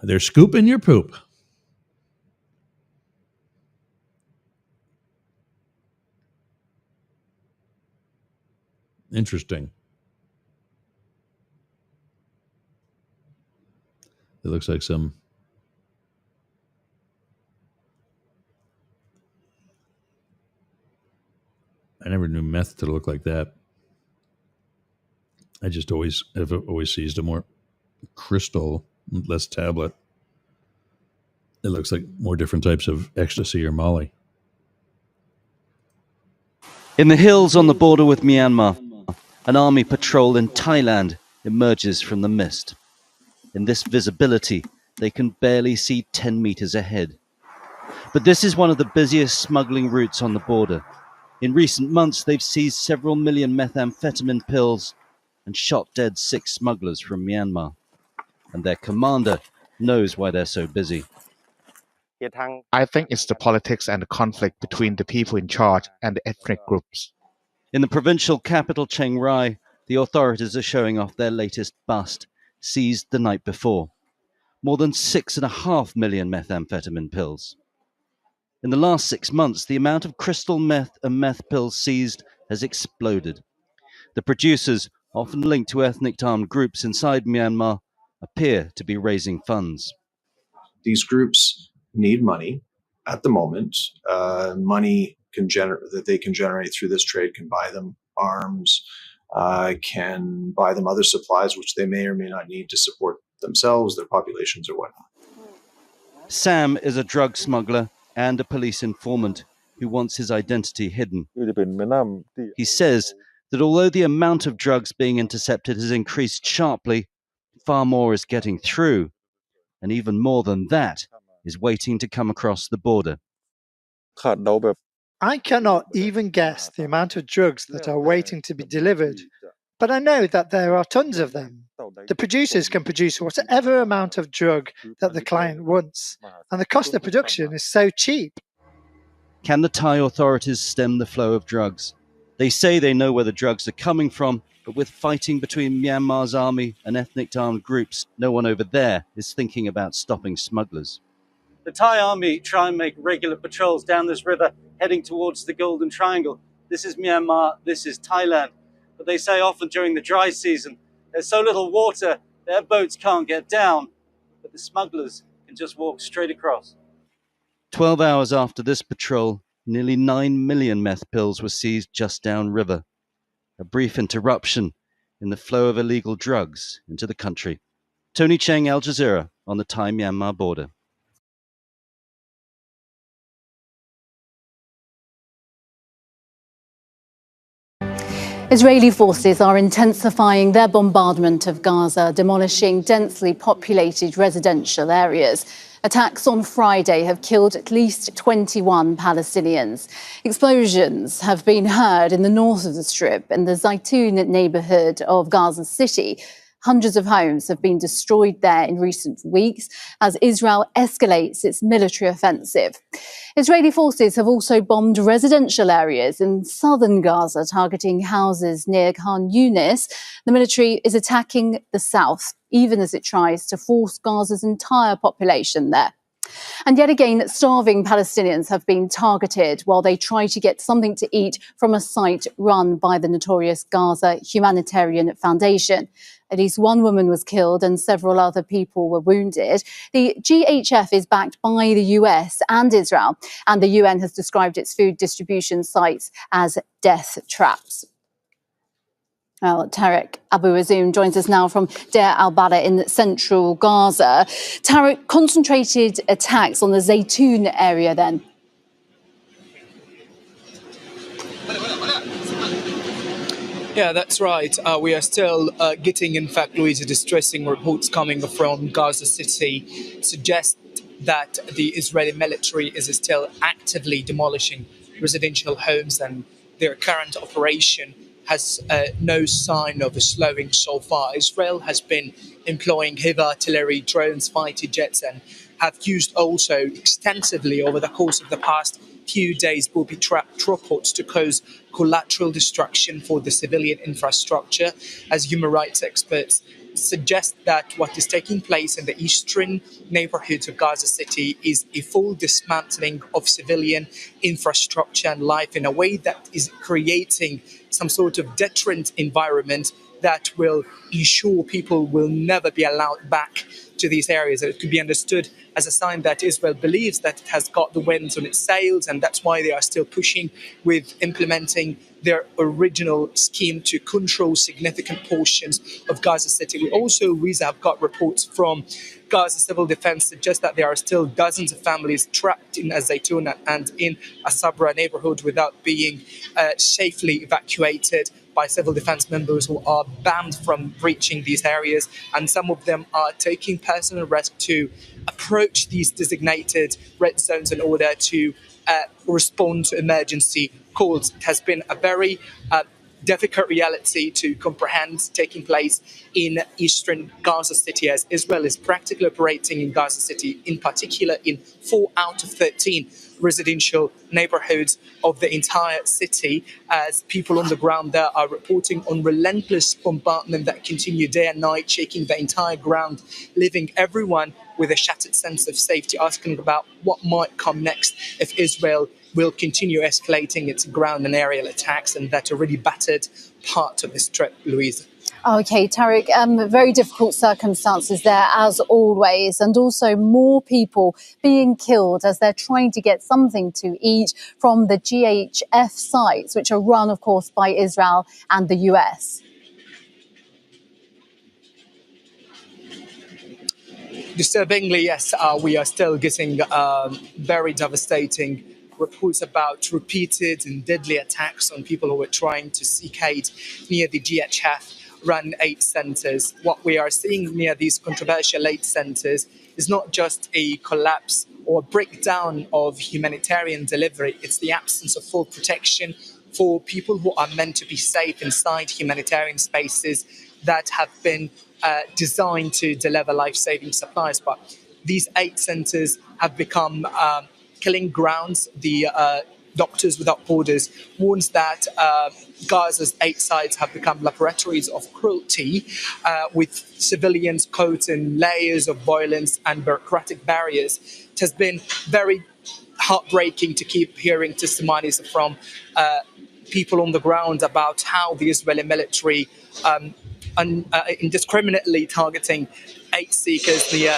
They're scooping your poop. Interesting. It looks like some I never knew meth to look like that. I just always seized a more crystal, less tablet. It looks like more different types of ecstasy or Molly. In the hills on the border with Myanmar, an army patrol in Thailand emerges from the mist. In this visibility, they can barely see 10 meters ahead. But this is one of the busiest smuggling routes on the border. In recent months, they've seized several million methamphetamine pills and shot dead 6 smugglers from Myanmar. And their commander knows why they're so busy. I think it's the politics and the conflict between the people in charge and the ethnic groups. In the provincial capital, Chiang Rai, the authorities are showing off their latest bust, seized the night before. More than 6.5 million methamphetamine pills. In the last 6 months, the amount of crystal meth and meth pills seized has exploded. The producers, often linked to ethnic armed groups inside Myanmar, appear to be raising funds. These groups need money at the moment. Money that they can generate through this trade can buy them arms, can buy them other supplies which they may or may not need to support themselves, their populations, or whatnot. Sam is a drug smuggler and a police informant who wants his identity hidden. He says that although the amount of drugs being intercepted has increased sharply, far more is getting through, and even more than that is waiting to come across the border. I cannot even guess the amount of drugs that are waiting to be delivered, but I know that there are tons of them. The producers can produce whatever amount of drug that the client wants, and the cost of production is so cheap. Can the Thai authorities stem the flow of drugs? They say they know where the drugs are coming from, but with fighting between Myanmar's army and ethnic armed groups, no one over there is thinking about stopping smugglers. The Thai army try and make regular patrols down this river, heading towards the Golden Triangle. This is Myanmar, this is Thailand. But they say often during the dry season, there's so little water, their boats can't get down, but the smugglers can just walk straight across. 12 hours after this patrol, nearly 9 million meth pills were seized just downriver. A brief interruption in the flow of illegal drugs into the country. Tony Cheng, Al Jazeera, on the Thai-Myanmar border. Israeli forces are intensifying their bombardment of Gaza, demolishing densely populated residential areas. Attacks on Friday have killed at least 21 Palestinians. Explosions have been heard in the north of the Strip, in the Zaytun neighbourhood of Gaza City. Hundreds of homes have been destroyed there in recent weeks as Israel escalates its military offensive. Israeli forces have also bombed residential areas in southern Gaza, targeting houses near Khan Yunis. The military is attacking the south, even as it tries to force Gaza's entire population there. And yet again, starving Palestinians have been targeted while they try to get something to eat from a site run by the notorious Gaza Humanitarian Foundation. At least one woman was killed and several other people were wounded. The GHF is backed by the US and Israel, and the UN has described its food distribution sites as death traps. Well, Tarek Abu Azoum joins us now from Deir al-Balah in central Gaza. Tarek, concentrated attacks on the Zaytun area then? Yeah, that's right. We are still getting, in fact, Louisa, distressing reports coming from Gaza City suggest that the Israeli military is still actively demolishing residential homes, and their current operation has no sign of slowing so far. Israel has been employing heavy artillery, drones, fighter jets, and have used also extensively over the course of the past few days booby-trap rockets to cause collateral destruction for the civilian infrastructure, as human rights experts suggest that what is taking place in the eastern neighborhoods of Gaza City is a full dismantling of civilian infrastructure and life in a way that is creating some sort of deterrent environment that will ensure people will never be allowed back to these areas. It could be understood as a sign that Israel believes that it has got the winds on its sails, and that's why they are still pushing with implementing their original scheme to control significant portions of Gaza City. We also, Riza, have got reports from Gaza Civil Defense suggest that there are still dozens of families trapped in Zaytun and in a Sabra neighborhood without being safely evacuated by civil defense members who are banned from reaching these areas, and some of them are taking personal risk to approach these designated red zones in order to respond to emergency calls. It has been a very difficult reality to comprehend taking place in eastern Gaza City, as Israel is practically operating in Gaza City, in particular in 4 out of 13 residential neighborhoods of the entire city, as people on the ground there are reporting on relentless bombardment that continue day and night, shaking the entire ground, leaving everyone with a shattered sense of safety, asking about what might come next if Israel will continue escalating its ground and aerial attacks, and that already battered part of this trip, Louise. Okay, Tariq, very difficult circumstances there, as always, and also more people being killed as they're trying to get something to eat from the GHF sites, which are run, of course, by Israel and the US. Disturbingly, yes, we are still getting very devastating reports about repeated and deadly attacks on people who are trying to seek aid near the GHF-run aid centres. What we are seeing near these controversial aid centres is not just a collapse or breakdown of humanitarian delivery, it's the absence of full protection for people who are meant to be safe inside humanitarian spaces that have been designed to deliver life-saving supplies. But these aid centres have become killing grounds. The Doctors Without Borders warns that Gaza's aid sites have become laboratories of cruelty, with civilians caught in layers of violence and bureaucratic barriers. It has been very heartbreaking to keep hearing testimonies from people on the ground about how the Israeli military indiscriminately targeting aid seekers near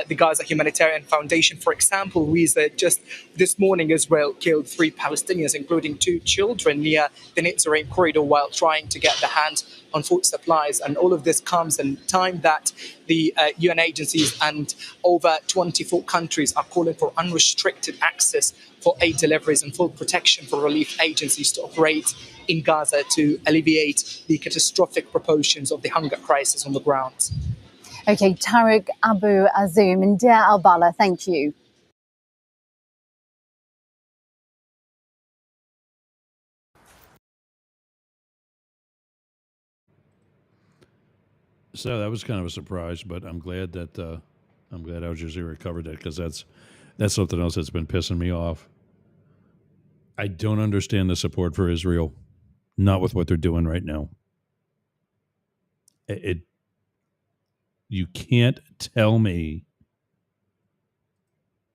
the Gaza Humanitarian Foundation. For example, we said just this morning Israel killed 3 Palestinians, including 2 children, near the Netzarim corridor while trying to get the hand on food supplies. And all of this comes in time that the UN agencies and over 24 countries are calling for unrestricted access for aid deliveries and full protection for relief agencies to operate in Gaza to alleviate the catastrophic proportions of the hunger crisis on the ground. Okay, Tariq Abu Azum and Deir Al-Bala, thank you. So that was kind of a surprise, but I'm glad that Al Jazeera covered that, because that's something else that's been pissing me off. I don't understand the support for Israel, not with what they're doing right now. You can't tell me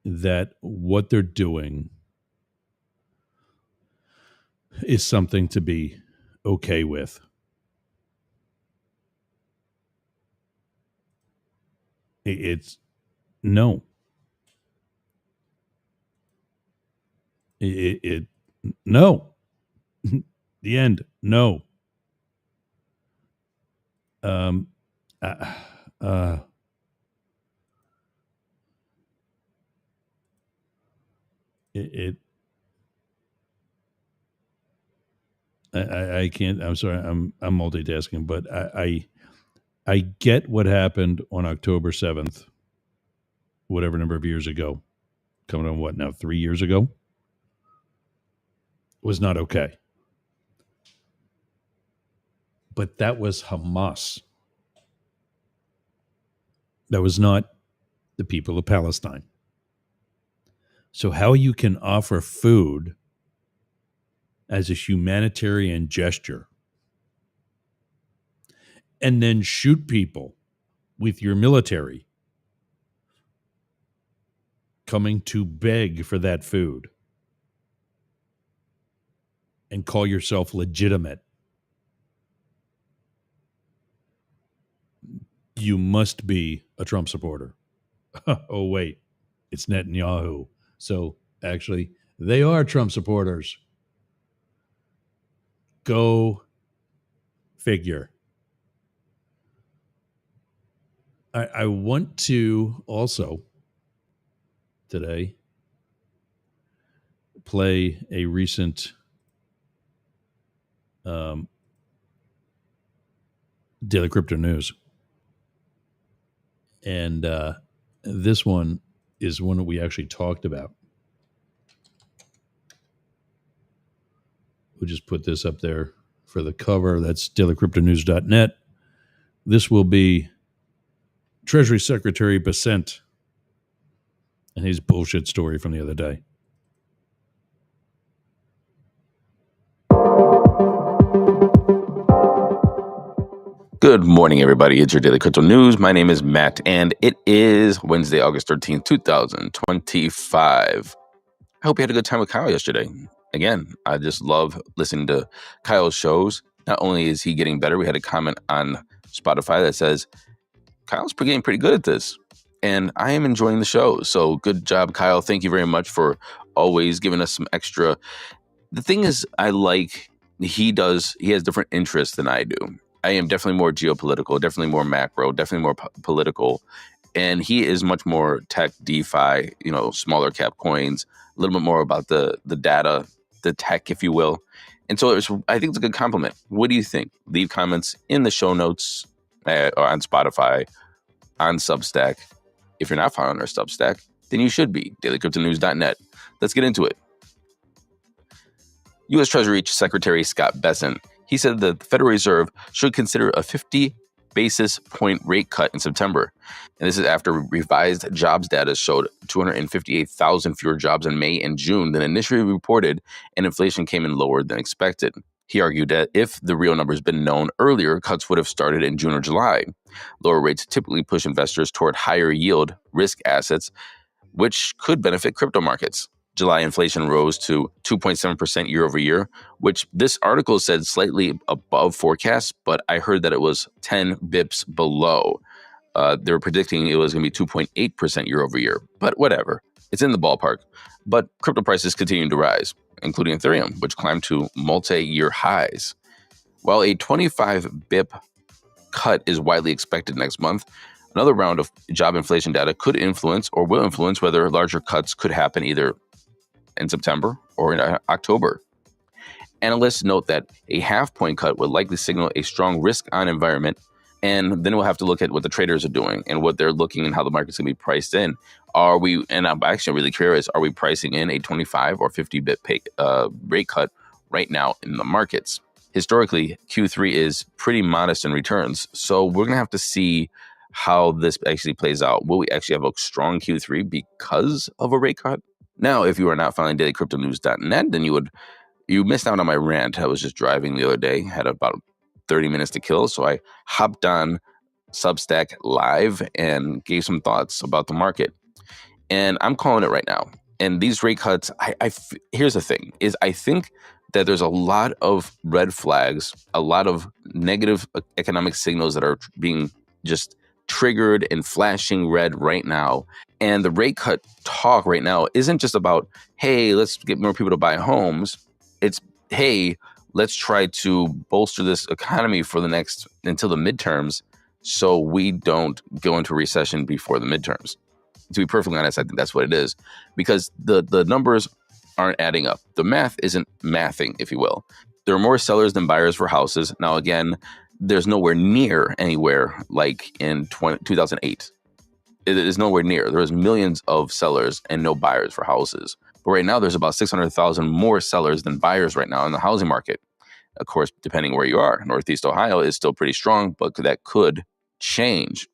that what they're doing is something to be okay with. It's no. No. The end. No. I can't. I'm sorry. I'm multitasking, but I get what happened on October 7th, whatever number of years ago, coming on what now, 3 years ago, was not okay. But that was Hamas. That was not the people of Palestine. So how you can offer food as a humanitarian gesture and then shoot people with your military coming to beg for that food and call yourself legitimate, you must be a Trump supporter. Oh, wait, it's Netanyahu. So actually, they are Trump supporters. Go figure. I want to also today play a recent Daily Crypto News. And this one is one that we actually talked about. We'll just put this up there for the cover. That's dailycryptonews.net. This will be Treasury Secretary Bessent and his bullshit story from the other day. Good morning, everybody. It's your Daily Crypto News. My name is Matt, and it is Wednesday, August 13th, 2025. I hope you had a good time with Kyle yesterday. Again, I just love listening to Kyle's shows. Not only is he getting better, we had a comment on Spotify that says, Kyle's getting pretty good at this, and I am enjoying the show. So good job, Kyle. Thank you very much for always giving us some extra. The thing is, I like he has different interests than I do. I am definitely more geopolitical, definitely more macro, definitely more political. And he is much more tech, DeFi, smaller cap coins, a little bit more about the data, the tech, if you will. And so I think it's a good compliment. What do you think? Leave comments in the show notes or on Spotify, on Substack. If you're not following our Substack, then you should be. dailycryptonews.net. Let's get into it. U.S. Treasury Secretary Scott Bessent, he said that the Federal Reserve should consider a 50 basis point rate cut in September. And this is after revised jobs data showed 258,000 fewer jobs in May and June than initially reported, and inflation came in lower than expected. He argued that if the real numbers had been known earlier, cuts would have started in June or July. Lower rates typically push investors toward higher yield risk assets, which could benefit crypto markets. July inflation rose to 2.7% year over year, which this article said slightly above forecasts, but I heard that it was 10 bips below. They were predicting it was going to be 2.8% year over year, but whatever. It's in the ballpark. But crypto prices continue to rise, including Ethereum, which climbed to multi-year highs. While a 25 bip cut is widely expected next month, another round of job inflation data could influence or will influence whether larger cuts could happen either in September or in October. Analysts note that a half-point cut would likely signal a strong risk-on environment, and then we'll have to look at what the traders are doing and what they're looking and how the market's going to be priced in. And I'm actually really curious, are we pricing in a 25 or 50 bit rate cut right now in the markets? Historically, Q3 is pretty modest in returns, so we're going to have to see how this actually plays out. Will we actually have a strong Q3 because of a rate cut? Now, if you are not following dailycryptonews.net, then you missed out on my rant. I was just driving the other day, had about 30 minutes to kill, so I hopped on Substack live and gave some thoughts about the market. And I'm calling it right now. And these rate cuts, here's the thing, is I think that there's a lot of red flags, a lot of negative economic signals that are being just triggered and flashing red right now. And the rate cut talk right now isn't just about, hey, let's get more people to buy homes. It's, hey, let's try to bolster this economy until the midterms so we don't go into recession before the midterms. To be perfectly honest, I think that's what it is, because the numbers aren't adding up. The math isn't mathing, if you will. There are more sellers than buyers for houses. Now, again, there's nowhere near anywhere like in 2008. It is nowhere near. There's millions of sellers and no buyers for houses. But right now, there's about 600,000 more sellers than buyers right now in the housing market. Of course, depending where you are. Northeast Ohio is still pretty strong, but that could change.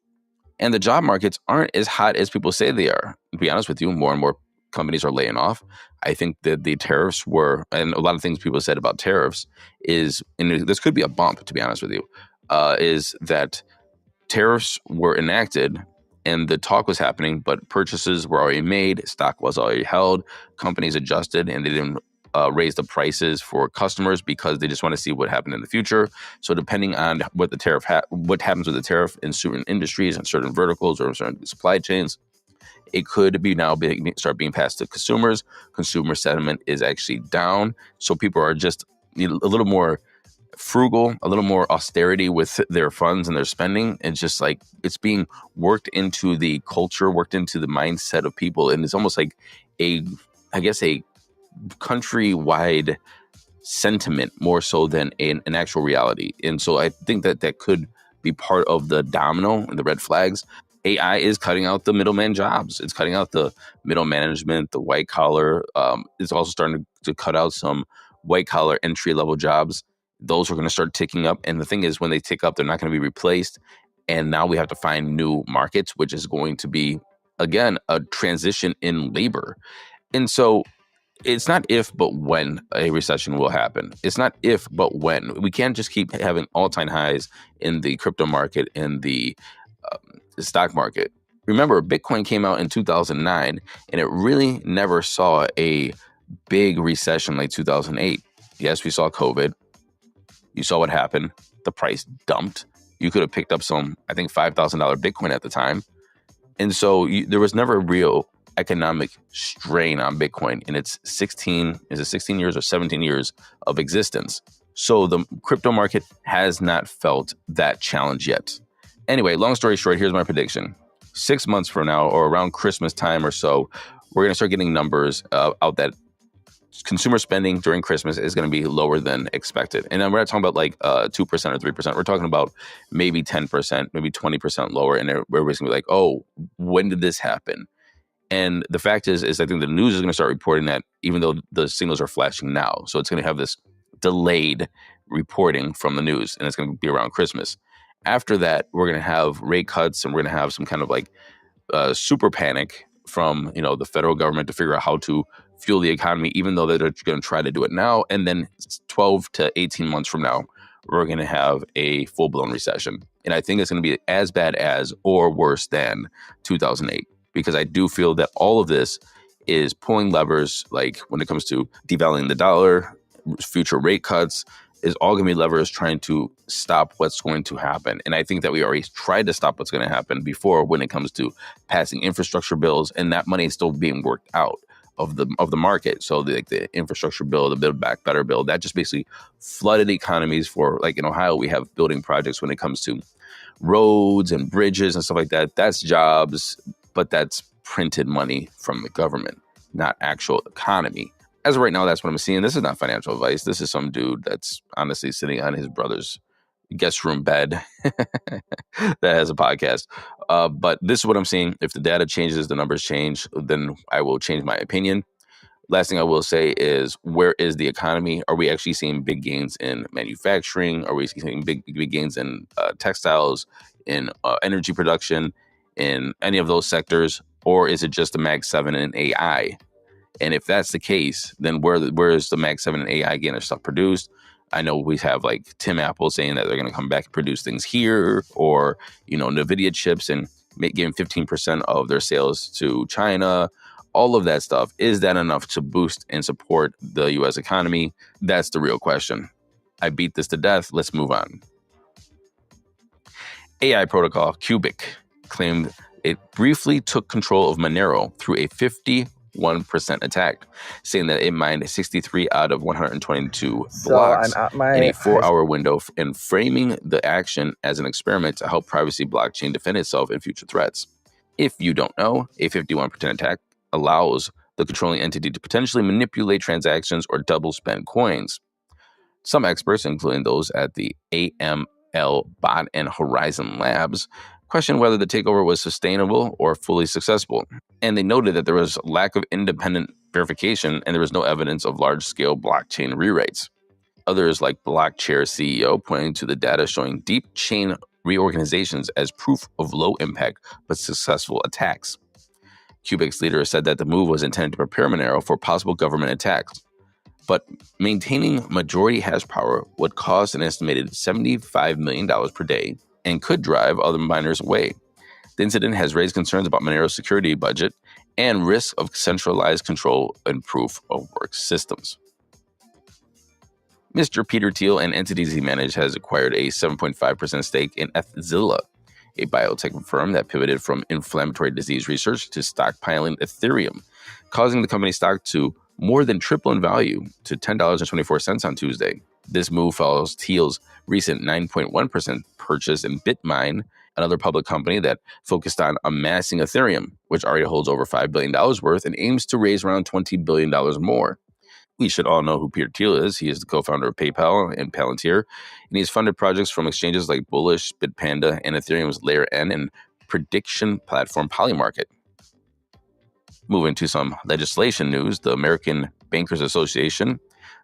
And the job markets aren't as hot as people say they are. To be honest with you, more and more companies are laying off. I think that the tariffs and a lot of things people said about tariffs is, and this could be a bump, to be honest with you, is that tariffs were enacted and the talk was happening, but purchases were already made, stock was already held, companies adjusted, and they didn't raise the prices for customers because they just want to see what happened in the future. So depending on what the tariff what happens with the tariff in certain industries and certain verticals or certain supply chains, it could be now start being passed to consumers. Consumer sentiment is actually down, so people are just a little more frugal, a little more austerity with their funds and their spending. It's just like it's being worked into the culture, worked into the mindset of people, and it's almost like a countrywide sentiment more so than an actual reality. And so I think that could be part of the domino and the red flags. AI is cutting out the middleman jobs. It's cutting out the middle management, the white collar. It's also starting to cut out some white collar entry level jobs. those are going to start ticking up. And the thing is, when they tick up, they're not going to be replaced. And now we have to find new markets, which is going to be, again, a transition in labor. And so it's not if, but when a recession will happen. It's not if, but when. We can't just keep having all-time highs in the crypto market and the stock market. Remember, Bitcoin came out in 2009, and it really never saw a big recession like 2008. Yes, we saw COVID. You saw what happened. The price dumped. You could have picked up some, I think, $5,000 Bitcoin at the time. And so there was never a real economic strain on Bitcoin in its 16 years or 17 years of existence. So the crypto market has not felt that challenge yet. Anyway, long story short, here's my prediction. 6 months from now, or around Christmas time or so, we're going to start getting numbers out that consumer spending during Christmas is going to be lower than expected. And then we're not talking about like 2% or 3%. We're talking about maybe 10%, maybe 20% lower. And we're going to be like, oh, when did this happen? And the fact is I think the news is going to start reporting that, even though the signals are flashing now. So it's going to have this delayed reporting from the news, and it's going to be around Christmas. After that, we're going to have rate cuts, and we're going to have some kind of like super panic from, the federal government to figure out how to fuel the economy, even though they're going to try to do it now. And then 12 to 18 months from now, we're going to have a full-blown recession. And I think it's going to be as bad as or worse than 2008, because I do feel that all of this is pulling levers, like when it comes to devaluing the dollar, future rate cuts, is all going to be levers trying to stop what's going to happen. And I think that we already tried to stop what's going to happen before when it comes to passing infrastructure bills, and that money is still being worked out of the market. So the infrastructure bill, the Build Back Better bill, that just basically flooded economies. For like in Ohio, we have building projects when it comes to roads and bridges and stuff like that. That's jobs, but that's printed money from the government, not actual economy. As of right now, that's what I'm seeing. This is not financial advice. This is some dude that's honestly sitting on his brother's guest room bed that has a podcast. But this is what I'm seeing. If the data changes, the numbers change, then I will change my opinion. Last thing I will say is, where is the economy? Are we actually seeing big gains in manufacturing? Are we seeing big gains in textiles, in energy production, in any of those sectors? Or is it just the Mag 7 and AI? And if that's the case, then where is the Mag 7 and AI getting their stuff produced? I know we have like Tim Apple saying that they're going to come back and produce things here, or, NVIDIA chips and giving 15% of their sales to China. All of that stuff. Is that enough to boost and support the U.S. economy? That's the real question. I beat this to death. Let's move on. AI protocol Cubic claimed it briefly took control of Monero through a 51% attack, saying that it mined 63 out of 122 blocks in a 4-hour window, and framing the action as an experiment to help privacy blockchain defend itself in future threats. If you don't know, a 51% attack allows the controlling entity to potentially manipulate transactions or double spend coins. Some experts, including those at the AML Bot and Horizon Labs, questioned whether the takeover was sustainable or fully successful. And they noted that there was lack of independent verification, and there was no evidence of large-scale blockchain rewrites. Others, like Blockchair CEO, pointing to the data showing deep chain reorganizations as proof of low-impact but successful attacks. Cubic's leader said that the move was intended to prepare Monero for possible government attacks, but maintaining majority hash power would cost an estimated $75 million per day and could drive other miners away. The incident has raised concerns about Monero's security budget and risk of centralized control and proof of work systems. Mr. Peter Thiel and entities he managed has acquired a 7.5% stake in Ethzilla, a biotech firm that pivoted from inflammatory disease research to stockpiling Ethereum, causing the company's stock to more than triple in value to $10.24 on Tuesday. This move follows Thiel's recent 9.1% purchase in Bitmine, another public company that focused on amassing Ethereum, which already holds over $5 billion worth and aims to raise around $20 billion more. We should all know who Peter Thiel is. He is the co-founder of PayPal and Palantir, and he's funded projects from exchanges like Bullish, Bitpanda, and Ethereum's Layer N and prediction platform Polymarket. Moving to some legislation news, the American Bankers Association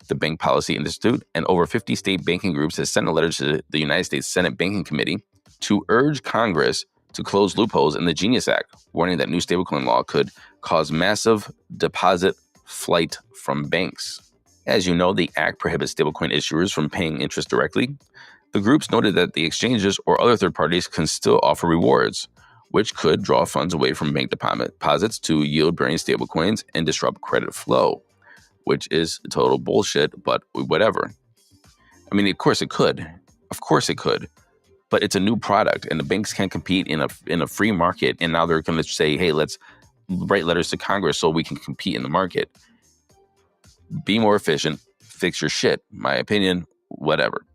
the Bank Policy Institute, and over 50 state banking groups has sent a letter to the United States Senate Banking Committee to urge Congress to close loopholes in the Genius Act, warning that new stablecoin law could cause massive deposit flight from banks. As you know, the Act prohibits stablecoin issuers from paying interest directly. The groups noted that the exchanges or other third parties can still offer rewards, which could draw funds away from bank deposits to yield-bearing stablecoins and disrupt credit flow, which is total bullshit, but whatever. I mean, of course it could. Of course it could. But it's a new product, and the banks can't compete in a free market, and now they're going to say, hey, let's write letters to Congress so we can compete in the market. Be more efficient, fix your shit. My opinion, whatever.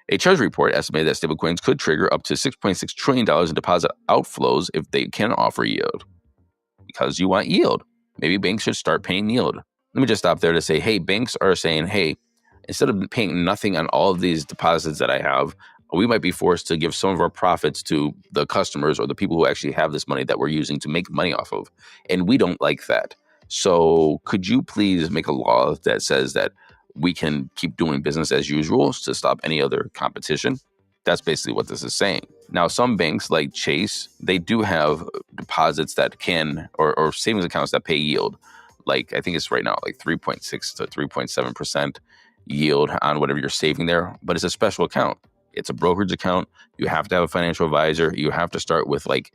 A Treasury report estimated that stablecoins could trigger up to $6.6 trillion in deposit outflows if they can offer yield. Because you want yield. Maybe banks should start paying yield. Let me just stop there to say, hey, banks are saying, hey, instead of paying nothing on all of these deposits that I have, we might be forced to give some of our profits to the customers or the people who actually have this money that we're using to make money off of. And we don't like that. So could you please make a law that says that we can keep doing business as usual to stop any other competition? That's basically what this is saying. Now, some banks like Chase, they do have deposits that can, or savings accounts that pay yield. Like, I think it's right now like 3.6 to 3.7% yield on whatever you're saving there. But it's a special account. It's a brokerage account. You have to have a financial advisor. You have to start with like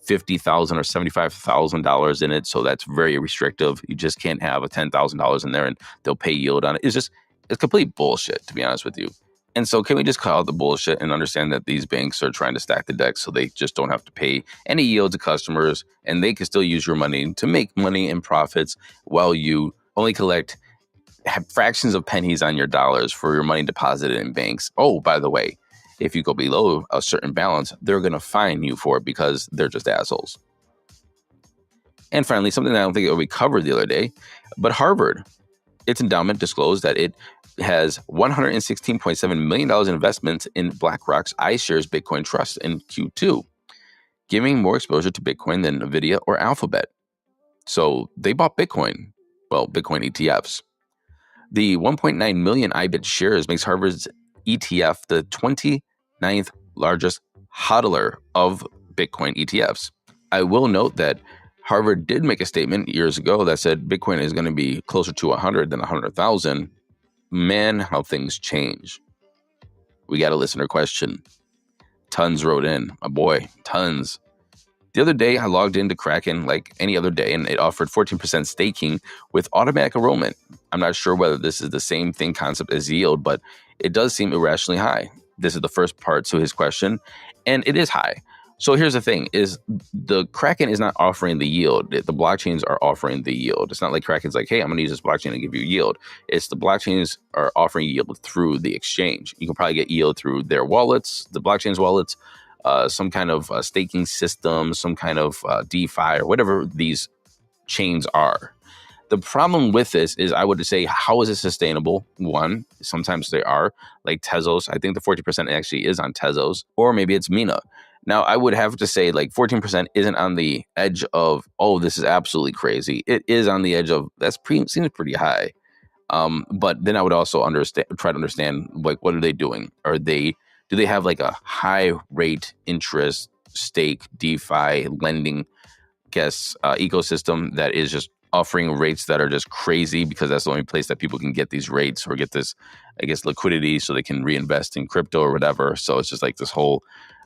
$50,000 or $75,000 in it. So that's very restrictive. You just can't have a $10,000 in there and they'll pay yield on it. It's complete bullshit, to be honest with you. And so can we just call it the bullshit and understand that these banks are trying to stack the deck so they just don't have to pay any yield to customers and they can still use your money to make money and profits while you only collect fractions of pennies on your dollars for your money deposited in banks. Oh, by the way, if you go below a certain balance, they're going to fine you for it because they're just assholes. And finally, something that I don't think we covered the other day, but Harvard, its endowment disclosed that it has $116.7 million in investments in BlackRock's iShares Bitcoin Trust in Q2, giving more exposure to Bitcoin than NVIDIA or Alphabet. So they bought Bitcoin, well, Bitcoin ETFs. The 1.9 million IBIT shares makes Harvard's ETF the 29th largest hodler of Bitcoin ETFs. I will note that Harvard did make a statement years ago that said Bitcoin is going to be closer to 100 than 100,000. Man, how things change. We got a listener question. Tons wrote in. My boy, tons. The other day, I logged into Kraken like any other day, and it offered 14% staking with automatic enrollment. I'm not sure whether this is the same thing concept as yield, but it does seem irrationally high. This is the first part to his question, and it is high. So here's the thing, is the Kraken is not offering the yield. The blockchains are offering the yield. It's not like Kraken's like, hey, I'm going to use this blockchain to give you yield. It's the blockchains are offering yield through the exchange. You can probably get yield through their wallets, the blockchain's wallets, some kind of staking system, some kind of DeFi or whatever these chains are. The problem with this is I would say, how is it sustainable? One, sometimes they are, like Tezos. I think the 40% actually is on Tezos, or maybe it's Mina. Now, I would have to say like 14% isn't on the edge of, oh, this is absolutely crazy. It is on the edge of, seems pretty high. But then I would also try to understand, like, what are they doing? Do they have like a high rate interest stake DeFi lending ecosystem that is just offering rates that are just crazy because that's the only place that people can get these rates or get this, I guess, liquidity so they can reinvest in crypto or whatever. So it's just like this whole,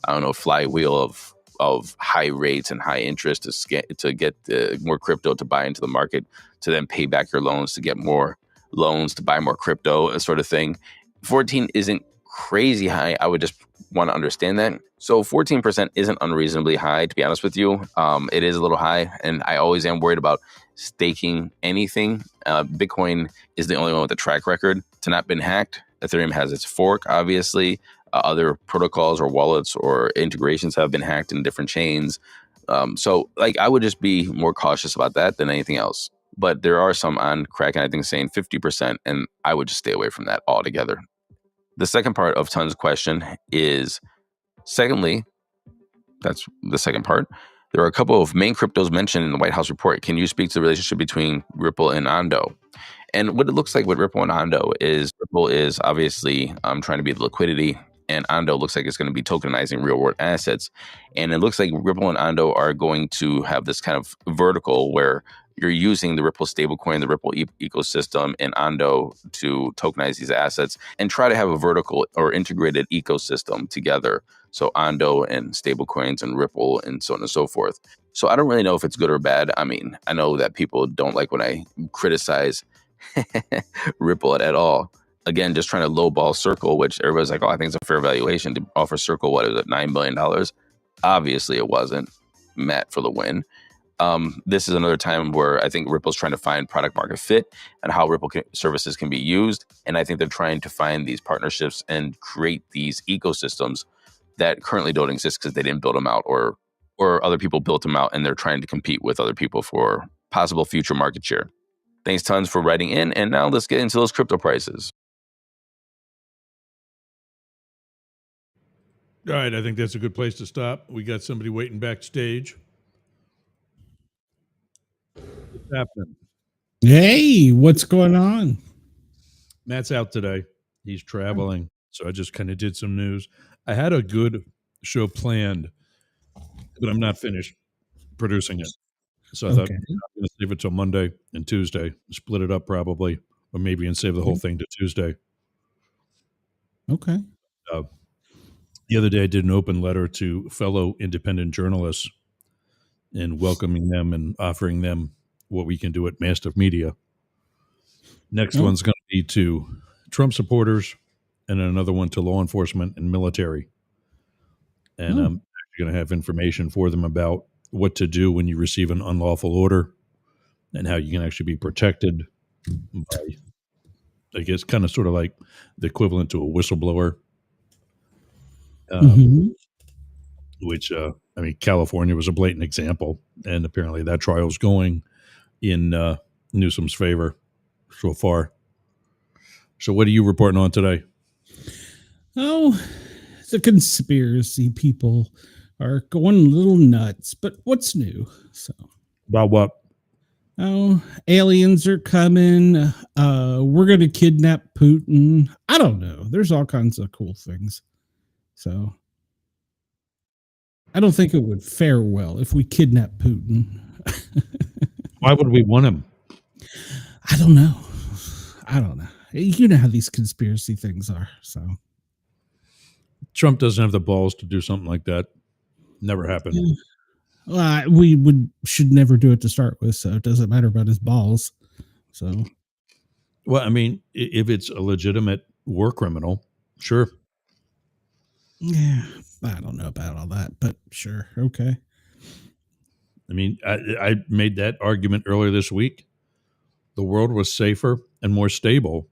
I don't know, flywheel of high rates and high interest to get more crypto to buy into the market, to then pay back your loans to get more loans to buy more crypto, sort of thing. 14 isn't crazy high. I would just want to understand that. So 14% isn't unreasonably high, to be honest with you. It is a little high, and I always am worried about staking anything. Bitcoin is the only one with a track record to not been hacked. Ethereum has its fork, obviously. Other protocols or wallets or integrations have been hacked in different chains. So like I would just be more cautious about that than anything else. But there are some on Kraken, I think, saying 50%, and I would just stay away from that altogether. The second part of Tun's question is, secondly, that's the second part. There are a couple of main cryptos mentioned in the White House report. Can you speak to the relationship between Ripple and Ondo? And what it looks like with Ripple and Ondo is Ripple is obviously trying to be the liquidity, and Ondo looks like it's going to be tokenizing real world assets. And it looks like Ripple and Ondo are going to have this kind of vertical where you're using the Ripple stablecoin, the Ripple ecosystem, and Ondo to tokenize these assets and try to have a vertical or integrated ecosystem together. So Ondo and stablecoins and Ripple and so on and so forth. So I don't really know if it's good or bad. I mean, I know that people don't like when I criticize Ripple at all. Again, just trying to lowball Circle, which everybody's like, oh, I think it's a fair valuation to offer Circle. What is it, $9 billion? Obviously, it wasn't. Matt for the win. This is another time where I think Ripple's trying to find product market fit and how Ripple services can be used. And I think they're trying to find these partnerships and create these ecosystems that currently don't exist because they didn't build them out or other people built them out and they're trying to compete with other people for possible future market share. Thanks tons for writing in. And now let's get into those crypto prices. All right, I think that's a good place to stop. We got somebody waiting backstage. What's happening? Hey, what's going on? Matt's out today. He's traveling. So I just kind of did some news. I had a good show planned, but I'm not finished producing it. So I thought I'm going to save it till Monday and Tuesday, split it up probably, or maybe and save the whole thing to Tuesday. Okay. The other day I did an open letter to fellow independent journalists and welcoming them and offering them what we can do at Mastiff Media. Next one's going to be to Trump supporters and another one to law enforcement and military. And I'm actually going to have information for them about what to do when you receive an unlawful order and how you can actually be protected by, I guess, kind of sort of like the equivalent to a whistleblower. Which, I mean, California was a blatant example, and apparently that trial's going in Newsom's favor so far. So what are you reporting on today? Oh, the conspiracy people are going a little nuts, but what's new? So about what? Oh, aliens are coming. We're going to kidnap Putin. I don't know. There's all kinds of cool things. So I don't think it would fare well if we kidnap Putin. Why would we want him? I don't know. You know how these conspiracy things are. So Trump doesn't have the balls to do something like that. Never happened. Well, should never do it to start with, so it doesn't matter about his balls. So, well, I mean, if it's a legitimate war criminal, sure. Yeah, I don't know about all that, but sure, okay. I mean, I made that argument earlier this week. The world was safer and more stable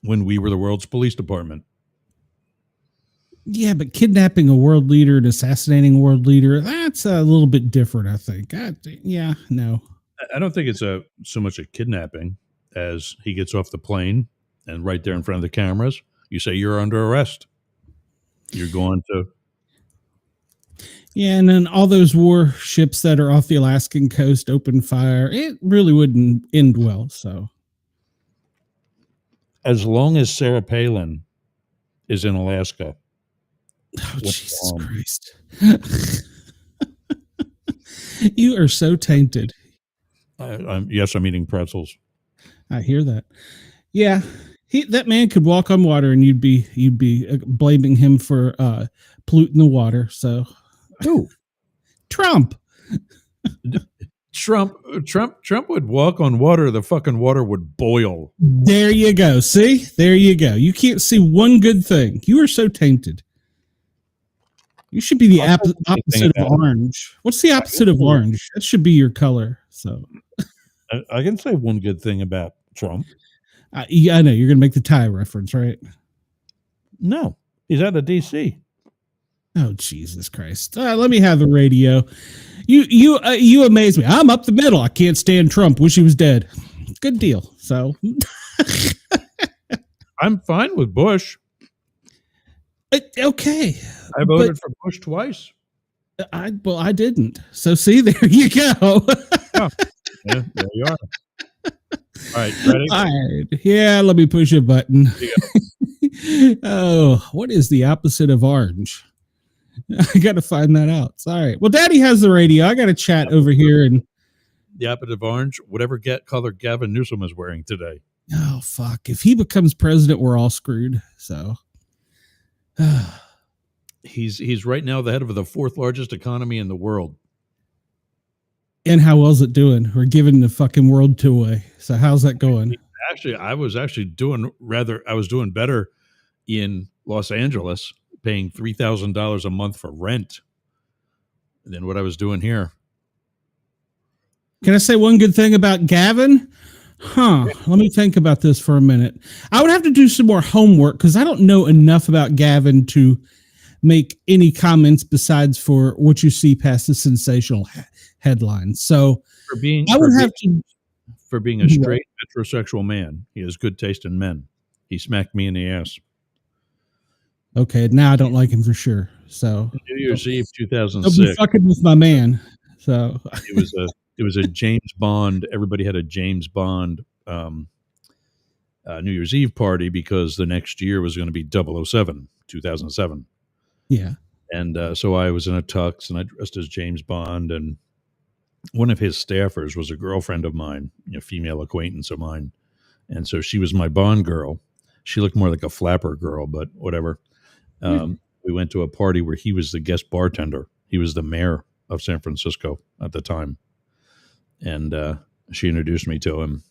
when we were the world's police department. Yeah, but kidnapping a world leader and assassinating a world leader, that's a little bit different, I think. No. I don't think it's so much a kidnapping as he gets off the plane and right there in front of the cameras, you say you're under arrest. You're going to... Yeah, and then all those warships that are off the Alaskan coast open fire, it really wouldn't end well, so. As long as Sarah Palin is in Alaska... Oh, Jesus Christ. You are so tainted. Yes, I'm eating pretzels. I hear that. Yeah, that man could walk on water, and you'd be blaming him for polluting the water. So, who? Trump. Trump would walk on water. The fucking water would boil. There you go. See, there you go. You can't see one good thing. You are so tainted. You should be the opposite of orange. What's the opposite of orange? That should be your color. So, I can say one good thing about Trump. Yeah, I know you're going to make the tie reference, right? No, he's out of DC. Oh, Jesus Christ! Let me have the radio. You amaze me. I'm up the middle. I can't stand Trump. Wish he was dead. Good deal. So, I'm fine with Bush. Okay. I voted for Bush twice. I didn't. So see, there you go. Yeah, there you are. All right, ready? All right. Yeah, let me push a button. Oh, what is the opposite of orange? I got to find that out. All right. Well, Daddy has the radio. I got to chat over here. And the opposite of orange, whatever color Gavin Newsom is wearing today. Oh, fuck. If he becomes president, we're all screwed. So he's right now the head of the fourth largest economy in the world. And how well's it doing? We're giving the fucking world away. So how's that going? Actually, I was doing better in Los Angeles, paying $3,000 a month for rent than what I was doing here. Can I say one good thing about Gavin? Let me think about this for a minute. I would have to do some more homework because I don't know enough about Gavin to make any comments besides for what you see past the sensational headlines. So for being a straight heterosexual man, he has good taste in men. He smacked me in the ass. Okay, now I don't like him for sure. So New Year's Eve 2006. Don't be fucking with my man. So it was a James Bond. Everybody had a James Bond New Year's Eve party because the next year was going to be 007, 2007. Yeah. And so I was in a tux and I dressed as James Bond. And one of his staffers was a girlfriend of mine, a female acquaintance of mine. And so she was my Bond girl. She looked more like a flapper girl, but whatever. We went to a party where he was the guest bartender. He was the mayor of San Francisco at the time. And she introduced me to him.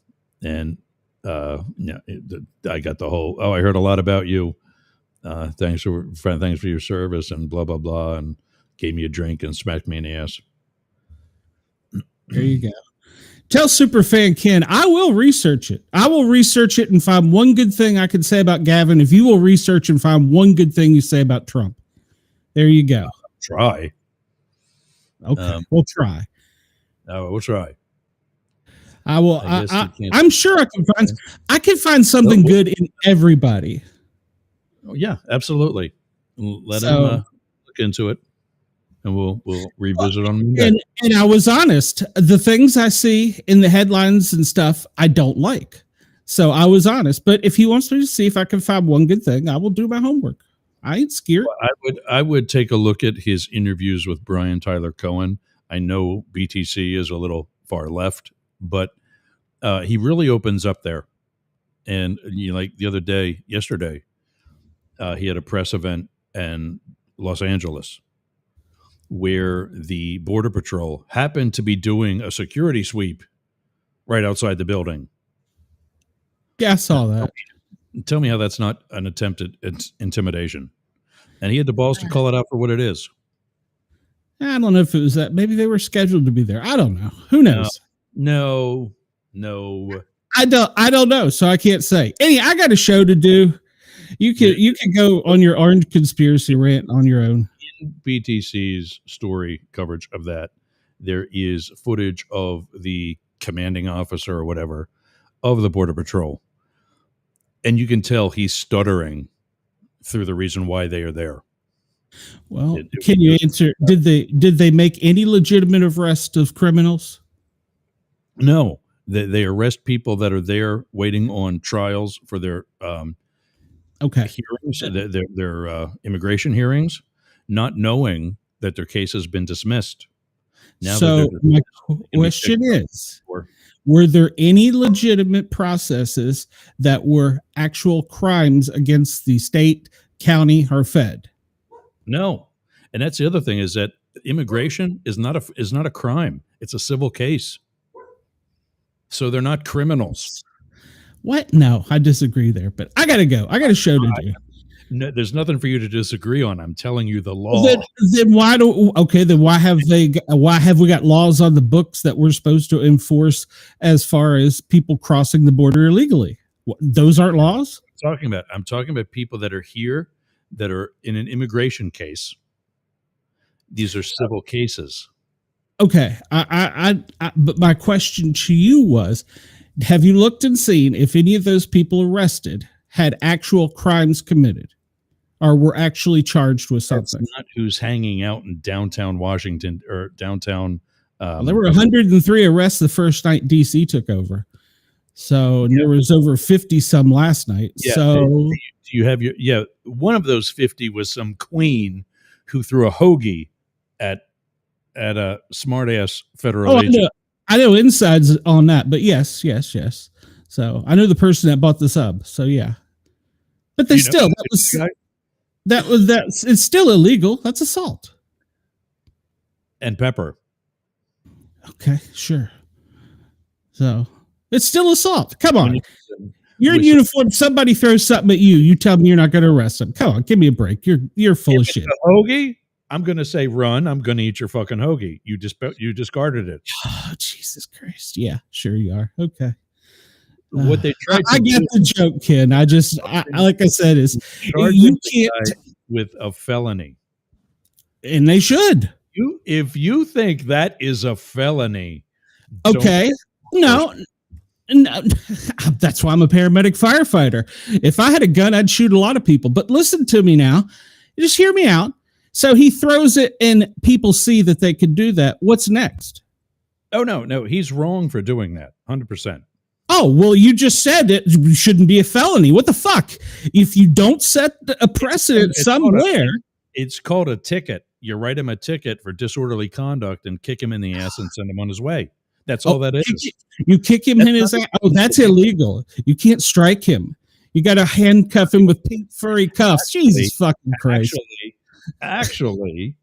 And I got the whole, I heard a lot about you. Thanks for your service and blah, blah, blah. And gave me a drink and smacked me in the ass. There you go. Tell Superfan Ken, I will research it. I will research it and find one good thing I can say about Gavin. If you will research and find one good thing you say about Trump. There you go. Try. Okay. We'll try. We'll try. I will. I'm sure I can find something good in everybody. Oh, yeah, absolutely. Let him look into it. And we'll revisit on Monday. And I was honest. The things I see in the headlines and stuff, I don't like. So I was honest. But if he wants me to see if I can find one good thing, I will do my homework. I ain't scared. Well, I would take a look at his interviews with Brian Tyler Cohen. I know BTC is a little far left, but he really opens up there. And like yesterday, he had a press event in Los Angeles, where the Border Patrol happened to be doing a security sweep right outside the building. Yeah, I saw that. Tell me how that's not an attempted intimidation. And he had the balls to call it out for what it is. I don't know if it was that. Maybe they were scheduled to be there. I don't know. Who knows? No. I don't know, so I can't say. Anyway, I got a show to do. You can go on your orange conspiracy rant on your own. In BTC's story coverage of that, there is footage of the commanding officer or whatever of the Border Patrol. And you can tell he's stuttering through the reason why they are there. Well, can you answer? Did they make any legitimate arrest of criminals? No, they arrest people that are there waiting on trials for their hearings, their immigration hearings, not knowing that their case has been dismissed. Now, so my question is, were there any legitimate processes that were actual crimes against the state, county, or fed? No. And that's the other thing, is that immigration is not a crime. It's a civil case. So they're not criminals. What? No, I disagree there, but I got to go. I got a show to do. No, there's nothing for you to disagree on. I'm telling you the law. Then why have we got laws on the books that we're supposed to enforce as far as people crossing the border illegally? Those aren't laws? I'm talking about people that are here that are in an immigration case. These are civil cases. Okay. But my question to you was, have you looked and seen if any of those people arrested had actual crimes committed or were actually charged with something? That's not who's hanging out in downtown Washington or downtown. There were 103 arrests the first night DC took over. So there was over 50 some last night. Yeah. So Do you have one of those 50 was some queen who threw a hoagie at a smart ass federal agent. I know insides on that, but yes. So I know the person that bought the sub. So yeah, but they still it's still illegal. That's assault and pepper. Okay, sure. So it's still assault. Come on. You're in uniform. Somebody throws something at you. You tell me you're not going to arrest them. Come on, give me a break. You're full of shit. A hoagie? I'm going to say run. I'm going to eat your fucking hoagie. You discarded it. Oh, Jesus Christ. Yeah, sure you are. Okay. What they tried I get the joke, Ken. I like I said, is you can't with a felony. And they should. If you think that is a felony. Okay. No, that's why I'm a paramedic firefighter. If I had a gun, I'd shoot a lot of people. But listen to me now. Just hear me out. So he throws it and people see that they can do that. What's next? Oh, no. He's wrong for doing that. 100%. Oh, well, you just said it shouldn't be a felony. What the fuck? If you don't set a precedent somewhere. It's called a ticket. You write him a ticket for disorderly conduct and kick him in the ass and send him on his way. That's all that is. You kick him in his ass. Oh, that's illegal. You can't strike him. You got to handcuff him with pink furry cuffs. Jesus fucking Christ. Actually,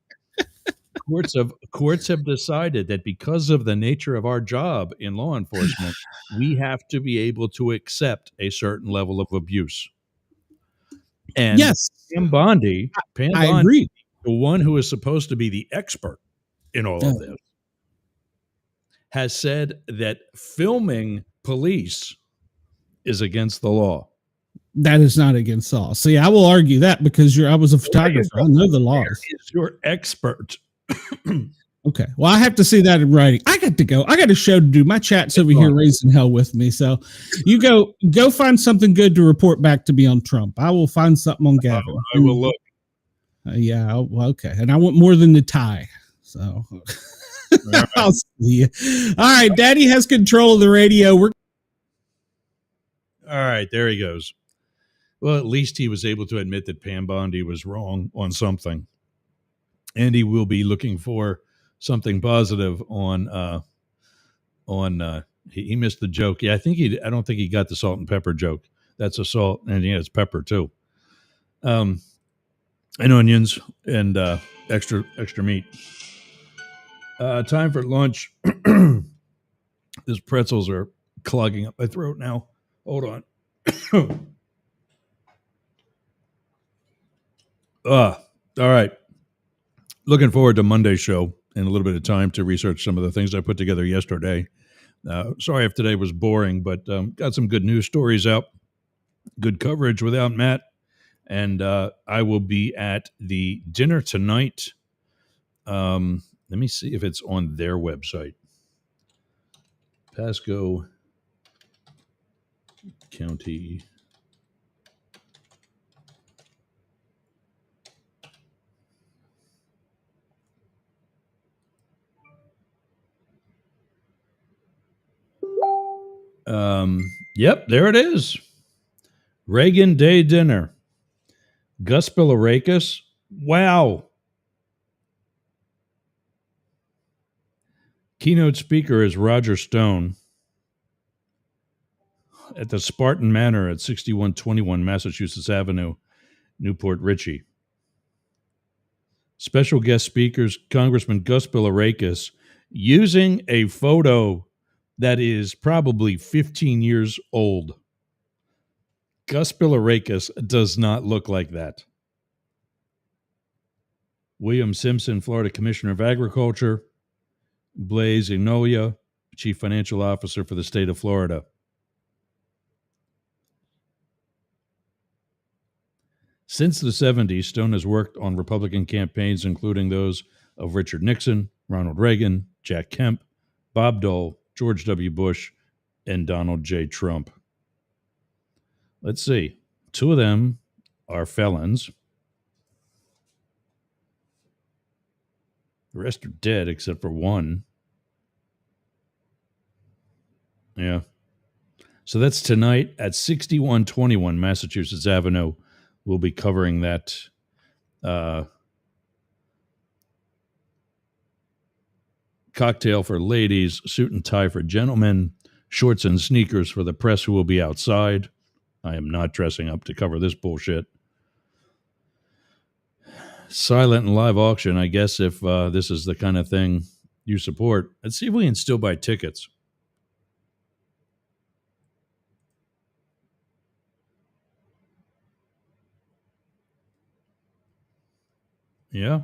courts have decided that because of the nature of our job in law enforcement, we have to be able to accept a certain level of abuse. And yes, Pam Bondi, I agree. The one who is supposed to be the expert in all of this, has said that filming police is against the law. That is not against the law. See, I will argue that because I was a photographer. I know the laws. You're expert. Okay. Well, I have to see that in writing. I got to go. I got a show to do. My chat's over here raising hell with me. So you go find something good to report back to me on Trump. I will find something on Gavin. I will look. Yeah. Well, okay. And I want more than the tie. So I'll see you. All right. Daddy has control of the radio. All right. There he goes. Well, at least he was able to admit that Pam Bondi was wrong on something. And he will be looking for something positive on he missed the joke. Yeah, I don't think he got the salt and pepper joke. That's a salt, and yeah, it's pepper too. And onions and extra meat. Time for lunch. These pretzels are clogging up my throat now. Hold on. All right. Looking forward to Monday's show and a little bit of time to research some of the things I put together yesterday. Sorry if today was boring, but got some good news stories out. Good coverage without Matt. And I will be at the dinner tonight. Let me see if it's on their website. Pasco County. Yep, there it is. Reagan Day dinner. Gus Billirakis. Wow. Keynote speaker is Roger Stone at the Spartan Manor at 6121 Massachusetts Avenue, Newport Richey. Special guest speakers, Congressman Gus Billirakis, using a photo that is probably 15 years old. Gus Billirakis does not look like that. William Simpson, Florida Commissioner of Agriculture. Blaise Inolia, Chief Financial Officer for the state of Florida. Since the 70s, Stone has worked on Republican campaigns, including those of Richard Nixon, Ronald Reagan, Jack Kemp, Bob Dole, George W. Bush, and Donald J. Trump. Let's see. Two of them are felons. The rest are dead except for one. Yeah. So that's tonight at 6121 Massachusetts Avenue. We'll be covering that. Cocktail for ladies, suit and tie for gentlemen, shorts and sneakers for the press who will be outside. I am not dressing up to cover this bullshit. Silent and live auction, I guess, if this is the kind of thing you support. Let's see if we can still buy tickets. Yeah.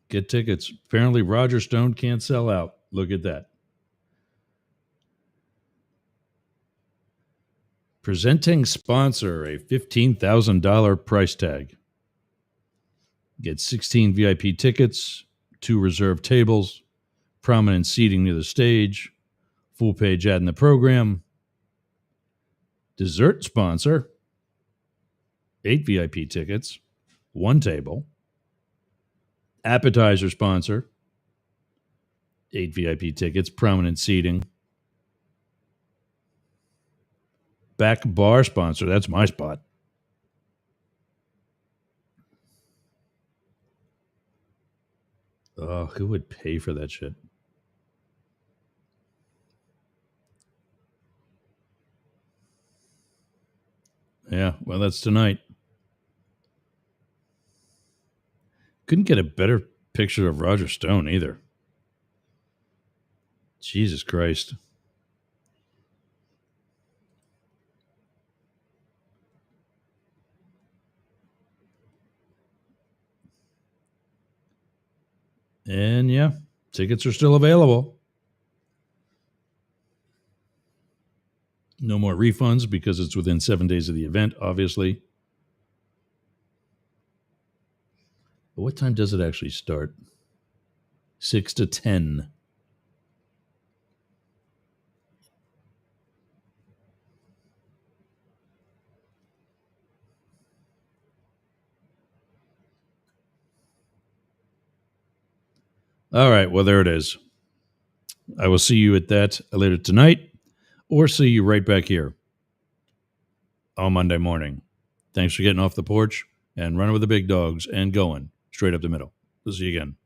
Get tickets. Apparently, Roger Stone can't sell out. Look at that. Presenting sponsor, a $15,000 price tag. Get 16 VIP tickets, 2 reserved tables, prominent seating near the stage, full page ad in the program. Dessert sponsor, 8 VIP tickets, 1 table. Appetizer sponsor, 8 VIP tickets, prominent seating. Back bar sponsor, that's my spot. Oh, who would pay for that shit? Yeah, well, that's tonight. Couldn't get a better picture of Roger Stone either. Jesus Christ. And yeah, tickets are still available. No more refunds because it's within 7 days of the event, obviously. But what time does it actually start? 6 to 10. All right, well, there it is. I will see you at that later tonight or see you right back here on Monday morning. Thanks for getting off the porch and running with the big dogs and going straight up the middle. We'll see you again.